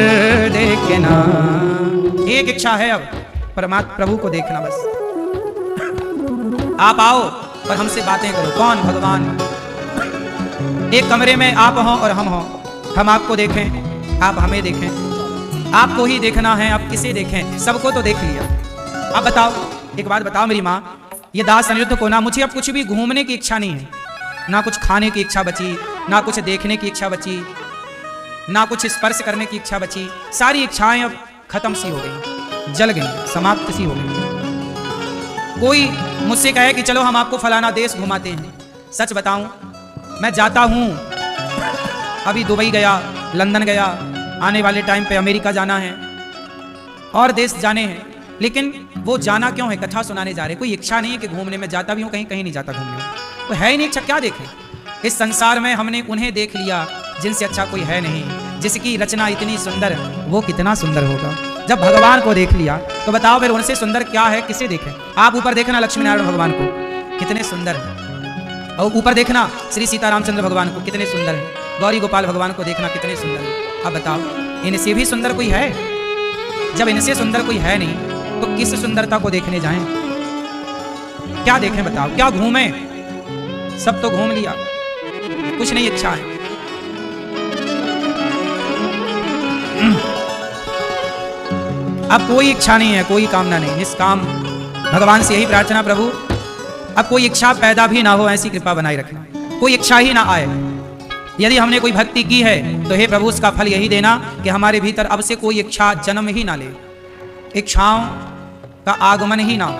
Speaker 1: देखना। एक इच्छा है अब, परमात्मा प्रभु को देखना बस। आप आओ और हमसे बातें करो। कौन? भगवान। एक कमरे में आप हो और हम हो, हम आपको देखें, आप हमें देखें, आपको ही देखना है, आप किसे देखें? सबको तो देख लिया। अब बताओ, एक बात बताओ मेरी माँ, ये दास अनिरुद्ध को ना, मुझे अब कुछ भी घूमने की इच्छा नहीं है, ना कुछ खाने की इच्छा बची, ना कुछ देखने की इच्छा बची, ना कुछ स्पर्श करने की इच्छा बची, सारी इच्छाएं अब खत्म सी हो गई, जल गई, समाप्त सी हो गई। कोई मुझसे कहे कि चलो हम आपको फलाना देश घुमाते हैं, सच बताऊं, मैं जाता हूं, अभी दुबई गया, लंदन गया, आने वाले टाइम पे अमेरिका जाना है और देश जाने हैं, लेकिन वो जाना क्यों है? कथा सुनाने जा रहे, कोई इच्छा नहीं है कि घूमने में। जाता भी हूं कहीं, कहीं नहीं जाता घूमने, तो है ही नहीं इच्छा, क्या देखें? इस संसार में हमने उन्हें देख लिया जिनसे अच्छा कोई है नहीं, जिसकी रचना इतनी सुंदर, वो कितना सुंदर होगा। जब भगवान को देख लिया तो बताओ फिर उनसे सुंदर क्या है, किसे देखें? आप ऊपर देखना लक्ष्मी नारायण भगवान को, कितने सुंदर है, और ऊपर देखना श्री सीतारामचंद्र भगवान को, कितने सुंदर है, गौरी गोपाल भगवान को देखना, कितने सुंदर है। अब बताओ, इनसे भी सुंदर कोई है? जब इनसे सुंदर कोई है नहीं तो किस सुंदरता को देखने जाएं? क्या देखें बताओ, क्या घूमें? सब तो घूम लिया, कुछ नहीं इच्छा है। अब कोई इच्छा नहीं है, कोई कामना नहीं, निष्काम। भगवान से यही प्रार्थना, प्रभु अब कोई इच्छा पैदा भी ना हो, ऐसी कृपा बनाई रखना, कोई इच्छा ही ना आए। यदि हमने कोई भक्ति की है तो हे प्रभु उसका फल यही देना कि हमारे भीतर अब से कोई इच्छा जन्म ही ना ले, इच्छाओं का आगमन ही ना हो,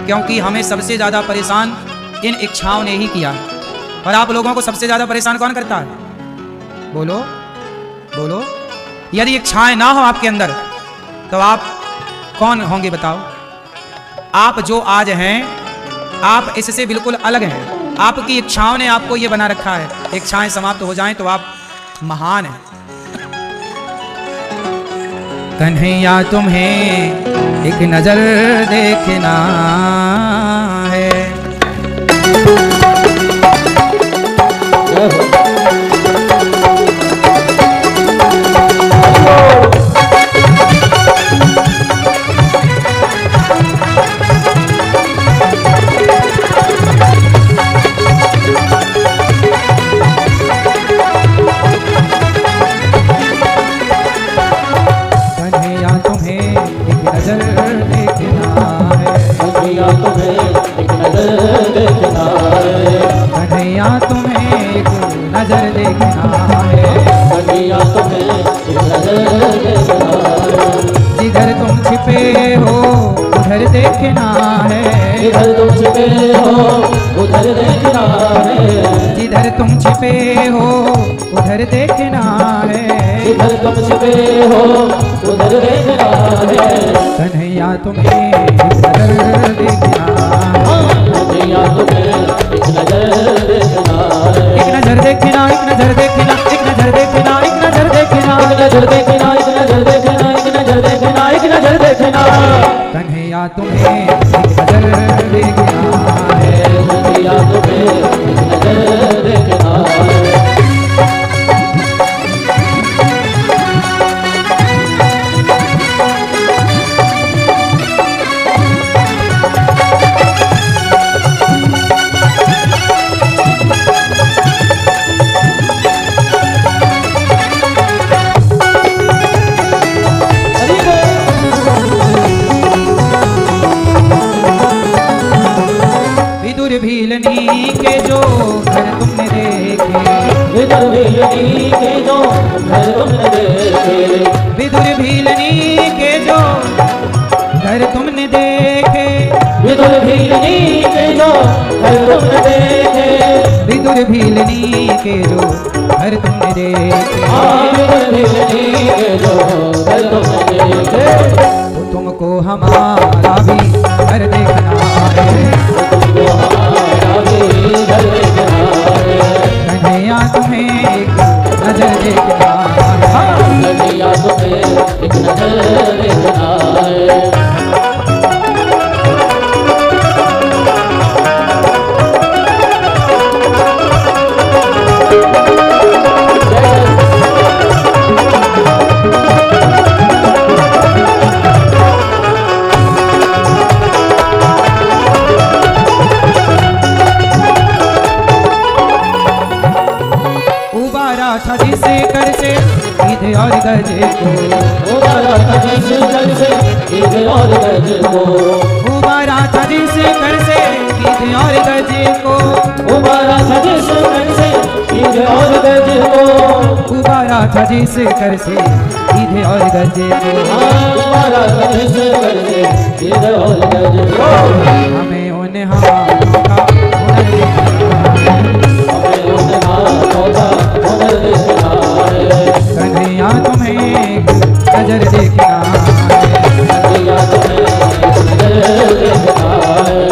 Speaker 1: क्योंकि हमें सबसे ज्यादा परेशान इन इच्छाओं ने ही किया। और आप लोगों को सबसे ज्यादा परेशान कौन करता है? बोलो बोलो। यदि इच्छाएं ना हो आपके अंदर तो आप कौन होंगे बताओ? आप जो आज हैं, आप इससे बिल्कुल अलग हैं। आपकी इच्छाओं ने आपको ये बना रखा है, इच्छाएं समाप्त हो जाएं तो आप महान हैं। कन्हैया तुम्हें एक नजर देखना है। जिधर तुम छिपे हो उधर देखना है, जिधर तुम छिपे हो उधर देखना है, जिधर तुम छिपे हो उधर देखना है, जिधर तुम छिपे हो उधर देखना है। कन्हैया तुम्हें एक नजर देखना, कन्हैया तुम्हें एक नजर देखना, एक नजर देखना, एक नजर देखना, एक नजर देखना, एक नजर देखना, एक नजर देखना, एक नजर देखना, एक नजर देखना, एक नजर देखना। कन्हैया तुम्हें एक नजर देखना।
Speaker 2: भीलनी के जो घर तुमने देखे,
Speaker 1: विदुर भीलनी के जो घर तुमने देखे,
Speaker 2: विदुर भीलनी के जो घर तुमने देखे,
Speaker 1: विदुर भीलनी के जो घर तुमने देखे,
Speaker 2: विदुर भीलनी के जो घर तुमने देखे,
Speaker 1: तो तुमको हमारा भी घर देखना है,
Speaker 2: तुमको हमारा भी घर देखना है,
Speaker 1: कन्हैया तुम्हें एक नजर देखना है,
Speaker 2: कन्हैया तुम्हें एक नजर देखना है।
Speaker 1: था जिसे कर से ईद और गज को,
Speaker 2: उबारा था जिसे कर से ईद और गज को,
Speaker 1: उबारा था जिसे कर से ईद और गज को,
Speaker 2: उबारा था जिसे कर से ईद और गज को,
Speaker 1: उबारा था जिसे कर से ईद और गज को,
Speaker 2: उबारा था जिसे कर से ईद और गज को,
Speaker 1: हमें उन हाथों का हुनर देखना है,
Speaker 2: हमें उन हाथों का हुनर देखना है,
Speaker 1: कन्हैया तुम्हें एक नजर देखना है,
Speaker 2: कन्हैया तुम्हें एक नजर देखना है।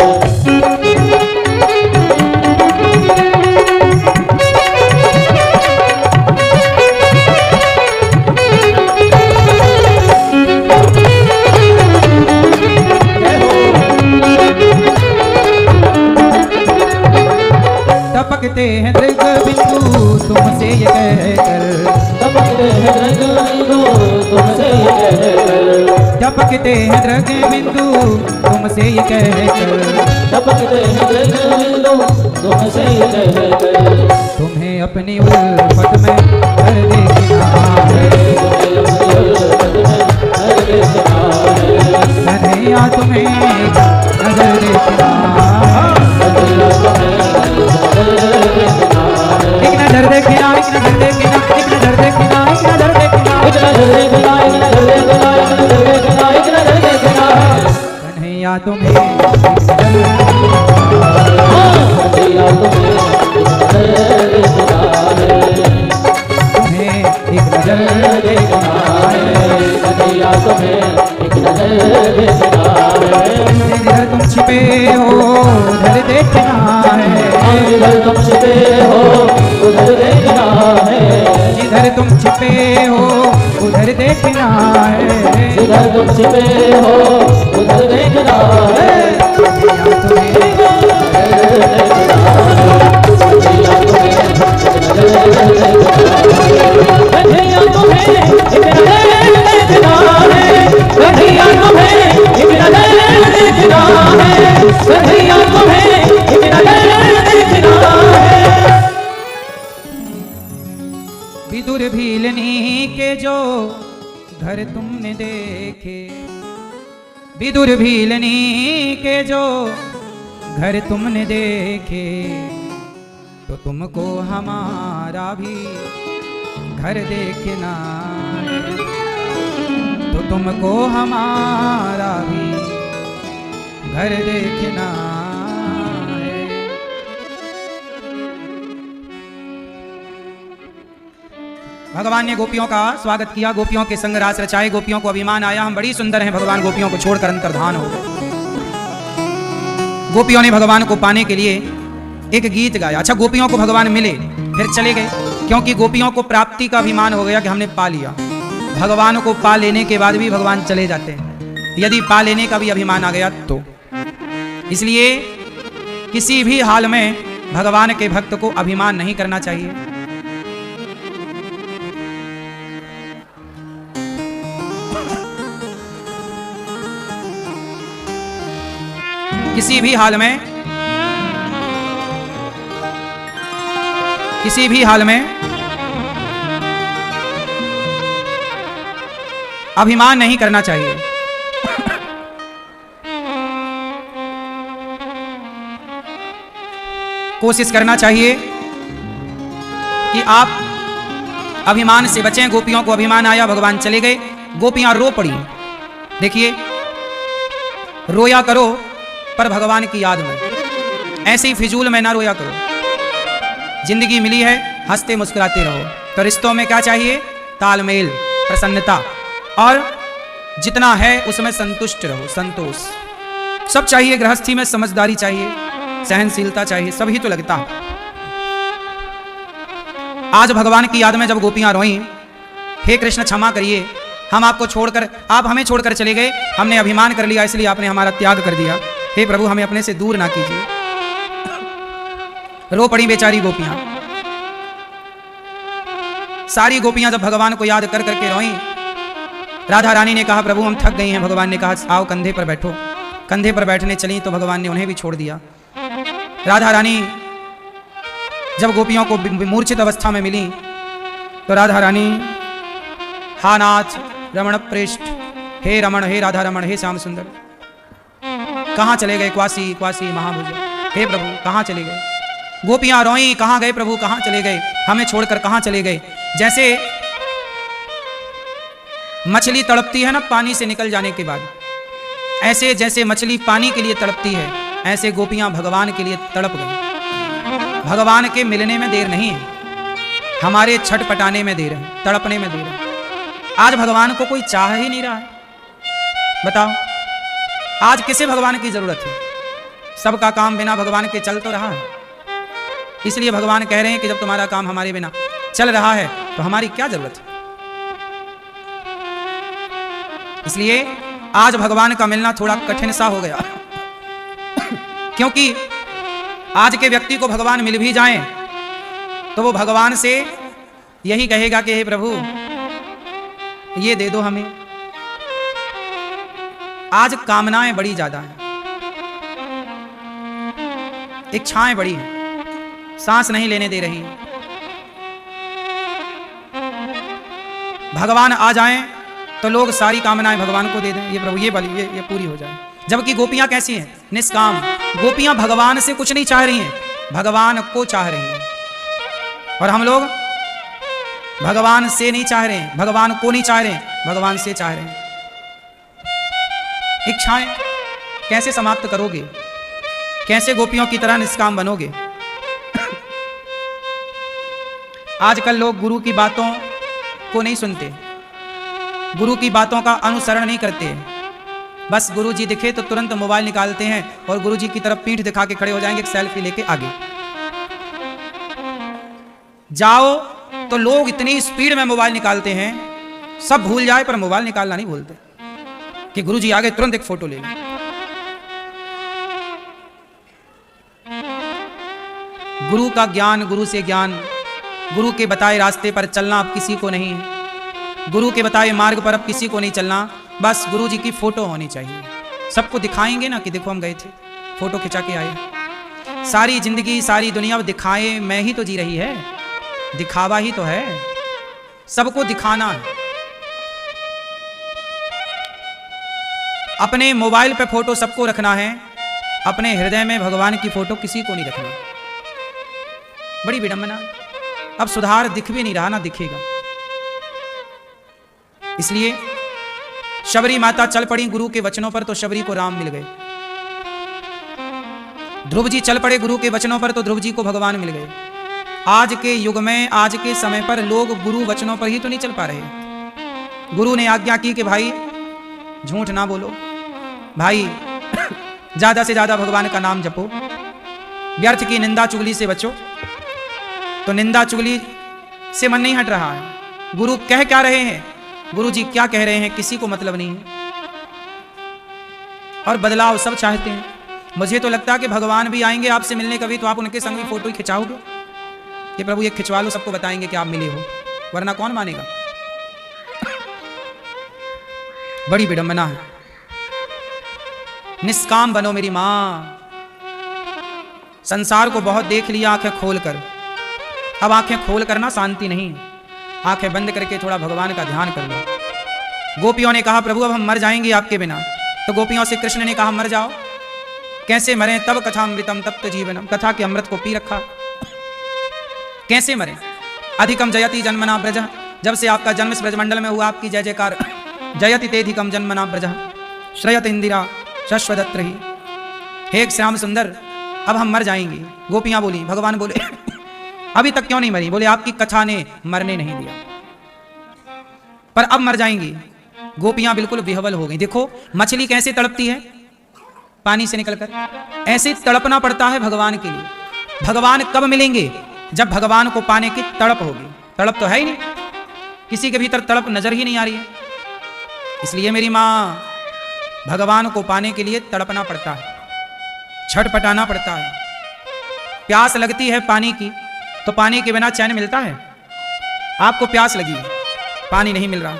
Speaker 1: टपकते हैं दृग बिंदु तुमसे ये कहकर,
Speaker 2: टपकते हैं दृग बिंदु तुमसे ये कहकर,
Speaker 1: टपकते हैं दृग बिंदु तुमसे ये कहकर,
Speaker 2: टपकते हैं दृग बिंदु तुमसे ये कहकर,
Speaker 1: तुम्हें अपनी उल्फत में घर देखना है, कन्हैया तुम्हें एक नजर देखना है, एक नजर देखना, एक नजर देखना, एक नजर देखना, एक नजर देखना,
Speaker 2: एक नजर देखना, एक नजर देखना, एक नजर देखना, एक नजर देखना,
Speaker 1: कन्हैया तुम्हें एक नजर,
Speaker 2: कन्हैया तुम्हें एक नजर देखना है,
Speaker 1: तुम्हें एक नजर देखना है,
Speaker 2: कन्हैया तुम्हें एक नजर देखना है,
Speaker 1: जिधर तुम छिपे हो उधर देखना है,
Speaker 2: जिधर तुम छिपे हो उधर देखना है,
Speaker 1: जिधर तुम छिपे हो उधर देखना है,
Speaker 2: जिधर तुम छिपे हो उधर देखना है,
Speaker 1: कन्हैया तुम्हें
Speaker 2: कन्हैया तुम्हें एक नजर देखना है, कन्हैया तुम्हें एक नजर देखना है, कन्हैया तुम्हें एक नजर देखना है।
Speaker 1: विदुर भीलनी के जो घर तुमने देखे, विदुर भीलनी के जो घर तुमने देखे, तो तुमको हमारा भी घर देखना है, तो तुमको हमारा भी घर देखना है। भगवान ने गोपियों का स्वागत किया, गोपियों के संग रास रचाए, गोपियों को अभिमान आया हम बड़ी सुंदर हैं, भगवान गोपियों को छोड़कर अंतर्धान हो गए। गोपियों ने भगवान को पाने के लिए एक गीत गाया। अच्छा, गोपियों को भगवान मिले फिर चले गए, क्योंकि गोपियों को प्राप्ति का अभिमान हो गया कि हमने पा लिया। भगवान को पा लेने के बाद भी भगवान चले जाते हैं, यदि पा लेने का भी अभिमान आ गया तो। इसलिए किसी भी हाल में भगवान के भक्त को अभिमान नहीं करना चाहिए। किसी भी हाल में, किसी भी हाल में अभिमान नहीं करना चाहिए। कोशिश करना चाहिए कि आप अभिमान से बचें। गोपियों को अभिमान आया, भगवान चले गए, गोपियां रो पड़ी। देखिए, रोया करो पर भगवान की याद में, ऐसे ही फिजूल में ना रोया करो। जिंदगी मिली है, हंसते मुस्कुराते रहो। तो रिश्तों में क्या चाहिए? तालमेल, प्रसन्नता, और जितना है उसमें संतुष्ट रहो, संतोष सब चाहिए। गृहस्थी में समझदारी चाहिए, सहनशीलता चाहिए, सभी तो लगता है। आज भगवान की याद में जब गोपियां रोईं, हे कृष्ण क्षमा करिए, हम आपको छोड़कर, आप हमें छोड़कर चले गए, हमने अभिमान कर लिया इसलिए आपने हमारा त्याग कर दिया। हे प्रभु, हमें अपने से दूर ना कीजिए। रो पड़ी बेचारी गोपियां। सारी गोपियां जब भगवान को याद कर करके रोईं, राधा रानी ने कहा प्रभु हम थक गई हैं। भगवान ने कहा आओ कंधे पर बैठो। कंधे पर बैठने चली तो भगवान ने उन्हें भी छोड़ दिया। राधा रानी जब गोपियों को मूर्छित अवस्था में मिली तो राधा रानी, हा नाथ रमण प्रेष्ठ, हे रमण, हे राधा रमण, हे श्याम सुंदर, कहाँ चले गए? क्वासी क्वासी महाभुज, हे प्रभु कहाँ चले गए? गोपियां रोईं, कहाँ गए प्रभु, कहाँ चले गए? हमें छोड़कर कहाँ चले गए? जैसे मछली तड़पती है ना पानी से निकल जाने के बाद, ऐसे जैसे मछली पानी के लिए तड़पती है, ऐसे गोपियां भगवान के लिए तड़प गई। भगवान के मिलने में देर नहीं है, हमारे छटपटाने में देर है, तड़पने में देर है। आज भगवान को कोई चाह ही नहीं रहा है। बताओ, आज किसे भगवान की जरूरत है? सबका काम बिना भगवान के चल तो रहा है। इसलिए भगवान कह रहे हैं कि जब तुम्हारा काम हमारे बिना चल रहा है तो हमारी क्या जरूरत है? इसलिए आज भगवान का मिलना थोड़ा कठिन सा हो गया क्योंकि आज के व्यक्ति को भगवान मिल भी जाएं तो वो भगवान से यही कहेगा कि हे प्रभु ये दे दो हमें। आज कामनाएं बड़ी ज्यादा हैं, इच्छाएं बड़ी हैं, सांस नहीं लेने दे रही। भगवान आ जाएं तो लोग सारी कामनाएं भगवान को दे दें, ये प्रभु ये वाली ये पूरी हो जाए। जबकि गोपियां कैसी हैं? निष्काम। गोपियां भगवान से कुछ नहीं चाह रही हैं, भगवान को चाह रही हैं। और हम लोग भगवान से नहीं चाह रहे हैं, भगवान को नहीं चाह रहे हैं, भगवान से चाह रहे हैं। इच्छाएं कैसे समाप्त करोगे? कैसे गोपियों की तरह निष्काम बनोगे? आजकल लोग गुरु की बातों को नहीं सुनते, गुरु की बातों का अनुसरण नहीं करते। बस गुरु जी दिखे तो तुरंत मोबाइल निकालते हैं और गुरु जी की तरफ पीठ दिखा के खड़े हो जाएंगे, एक सेल्फी लेके आगे जाओ तो लोग इतनी स्पीड में मोबाइल निकालते हैं, सब भूल जाए पर मोबाइल निकालना नहीं भूलते कि गुरु जी आगे तुरंत एक फोटो ले लें। गुरु का ज्ञान, गुरु से ज्ञान, गुरु के बताए रास्ते पर चलना अब किसी को नहीं है, गुरु के बताए मार्ग पर अब किसी को नहीं चलना। बस गुरु जी की फोटो होनी चाहिए, सबको दिखाएंगे ना कि देखो हम गए थे, फोटो खिंचा के आए। सारी जिंदगी सारी दुनिया दिखाए मैं ही तो जी रही है, दिखावा ही तो है, सबको दिखाना है। अपने मोबाइल पे फोटो सबको रखना है, अपने हृदय में भगवान की फोटो किसी को नहीं रखना। बड़ी विडंबना। अब सुधार दिख भी नहीं रहा, ना दिखेगा। इसलिए शबरी माता चल पड़ी गुरु के वचनों पर तो शबरी को राम मिल गए। ध्रुव जी चल पड़े गुरु के वचनों पर तो ध्रुव जी को भगवान मिल गए। आज के युग में, आज के समय पर लोग गुरु वचनों पर ही तो नहीं चल पा रहे। गुरु ने आज्ञा की कि भाई झूठ ना बोलो, भाई ज्यादा से ज्यादा भगवान का नाम जपो, व्यर्थ की निंदा चुगली से बचो। तो निंदा चुगली से मन नहीं हट रहा है। गुरु कह क्या रहे हैं, गुरु जी क्या कह रहे हैं, किसी को मतलब नहीं है। और बदलाव सब चाहते हैं। मुझे तो लगता है कि भगवान भी आएंगे आपसे मिलने कभी तो आप उनके संग भी फोटो ही खिंचाओगे कि प्रभु ये खिंचवा लो, सबको बताएंगे कि आप मिले हो, वरना कौन मानेगा। बड़ी विडंबना है। निष्काम बनो मेरी मां। संसार को बहुत देख लिया आंखें खोलकर, अब आंखें खोल कर ना शांति नहीं, आंखें बंद करके थोड़ा भगवान का ध्यान कर लो। गोपियों ने कहा प्रभु अब हम मर जाएंगे आपके बिना। तो गोपियों से कृष्ण ने कहा मर जाओ। कैसे मरें? तब कथा अमृतम तप्त जीवनम, कथा के अमृत को पी रखा। कैसे मरें? अधिकम जयति जन्मना ब्रज, जब से आपका जन्म इस ब्रजमंडल में हुआ आपकी जय जयकार। जयति तेधिकम जन्मना ब्रज श्रयत इंदिरा शश्वदत्र ही। हे श्याम सुंदर, अब हम मर जाएंगे। गोपियां बोली, भगवान बोले अभी तक क्यों नहीं मरी? बोले आपकी कथा ने मरने नहीं दिया, पर अब मर जाएंगी। गोपियां बिल्कुल विह्वल हो गई। देखो मछली कैसे तड़पती है पानी से निकलकर, ऐसे तड़पना पड़ता है भगवान के लिए। भगवान कब मिलेंगे? जब भगवान को पाने की तड़प होगी। तड़प तो है ही नहीं, किसी के भीतर तड़प नजर ही नहीं आ रही है। इसलिए मेरी माँ, भगवान को पाने के लिए तड़पना पड़ता है, छटपटाना पड़ता है। प्यास लगती है पानी की, तो पानी के बिना चैन मिलता है? आपको प्यास लगी, पानी नहीं मिल रहा,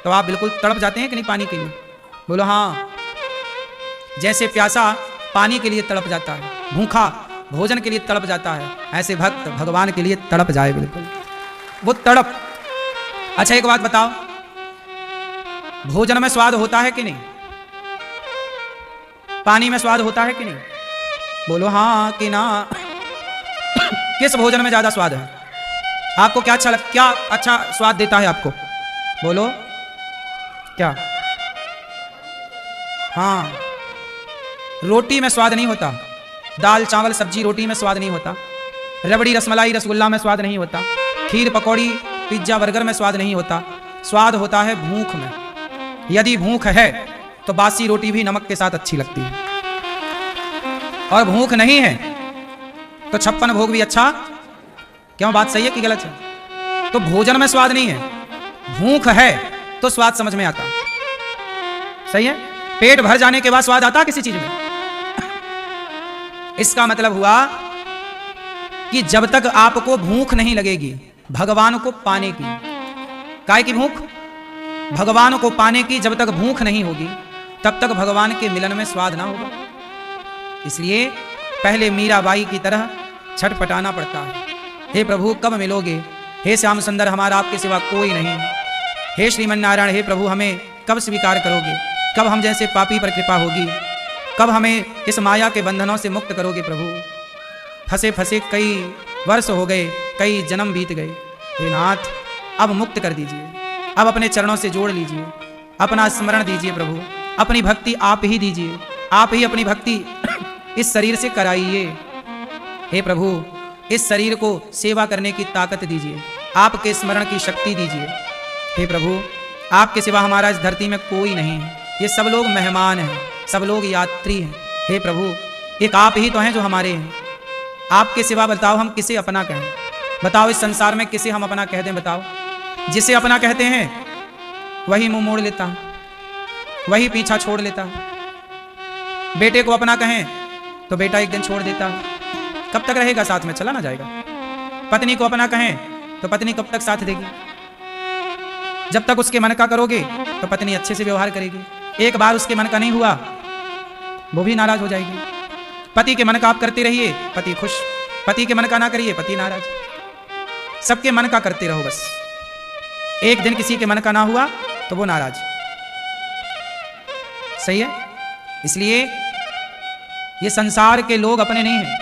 Speaker 1: तो आप बिल्कुल तड़प जाते हैं कि नहीं पानी के लिए? बोलो हाँ। जैसे प्यासा पानी के लिए तड़प जाता है, भूखा भोजन के लिए तड़प जाता है, ऐसे भक्त भगवान के लिए तड़प जाए बिल्कुल, वो तड़प। अच्छा एक बात बताओ, भोजन में स्वाद होता है कि नहीं? पानी में स्वाद होता है कि नहीं? बोलो हाँ कि ना। किस भोजन में ज्यादा स्वाद है? आपको क्या क्या अच्छा स्वाद देता है आपको? बोलो क्या? हाँ, रोटी में स्वाद नहीं होता, दाल चावल सब्जी रोटी में स्वाद नहीं होता, रबड़ी रसमलाई रसगुल्ला में स्वाद नहीं होता, खीर पकौड़ी पिज्जा बर्गर में स्वाद नहीं होता। स्वाद होता है भूख में। यदि भूख है तो बासी रोटी भी नमक के साथ अच्छी लगती है, और भूख नहीं है तो 56 भोग भी अच्छा। क्यों, बात सही है कि गलत है? तो भोजन में स्वाद नहीं है, भूख है तो स्वाद समझ में आता। सही है? पेट भर जाने के बाद स्वाद आता किसी चीज में? इसका मतलब हुआ कि जब तक आपको भूख नहीं लगेगी भगवान को पाने की, काय की भूख? भगवान को पाने की जब तक भूख नहीं होगी तब तक भगवान के मिलन में स्वाद ना होगा। इसलिए पहले मीराबाई की तरह छटपटाना पड़ता है, हे प्रभु कब मिलोगे? हे श्याम सुंदर, हमारा आपके सिवा कोई नहीं। हे श्रीमन नारायण, हे प्रभु हमें कब स्वीकार करोगे? कब हम जैसे पापी पर कृपा होगी? कब हमें इस माया के बंधनों से मुक्त करोगे प्रभु? फंसे फंसे कई वर्ष हो गए, कई जन्म बीत गए। हे नाथ, अब मुक्त कर दीजिए, अब अपने चरणों से जोड़ लीजिए, अपना स्मरण दीजिए प्रभु, अपनी भक्ति आप ही दीजिए, आप ही अपनी भक्ति इस शरीर से कराइए। हे प्रभु, इस शरीर को सेवा करने की ताकत दीजिए, आपके स्मरण की शक्ति दीजिए। हे प्रभु, आपके सिवा हमारा इस धरती में कोई नहीं है, ये सब लोग मेहमान हैं, सब लोग यात्री हैं। हे प्रभु, एक आप ही तो हैं जो हमारे हैं। आपके सिवा बताओ हम किसे अपना कहें? बताओ इस संसार में किसे हम अपना कह दें? बताओ। जिसे अपना कहते हैं वही मुंह मोड़ लेता है, वही पीछा छोड़ लेता है। बेटे को अपना कहें तो बेटा एक दिन छोड़ देता है, कब तक रहेगा साथ में? चला ना जाएगा। पत्नी को अपना कहें तो पत्नी कब तक साथ देगी? जब तक उसके मन का करोगे तो पत्नी अच्छे से व्यवहार करेगी, एक बार उसके मन का नहीं हुआ वो भी नाराज हो जाएगी। पति के मन का आप करते रहिए, पति खुश, पति के मन का ना करिए, पति नाराज। सबके मन का करते रहो बस, एक दिन किसी के मन का ना हुआ तो वो नाराज। सही है? इसलिए ये संसार के लोग अपने नहीं हैं,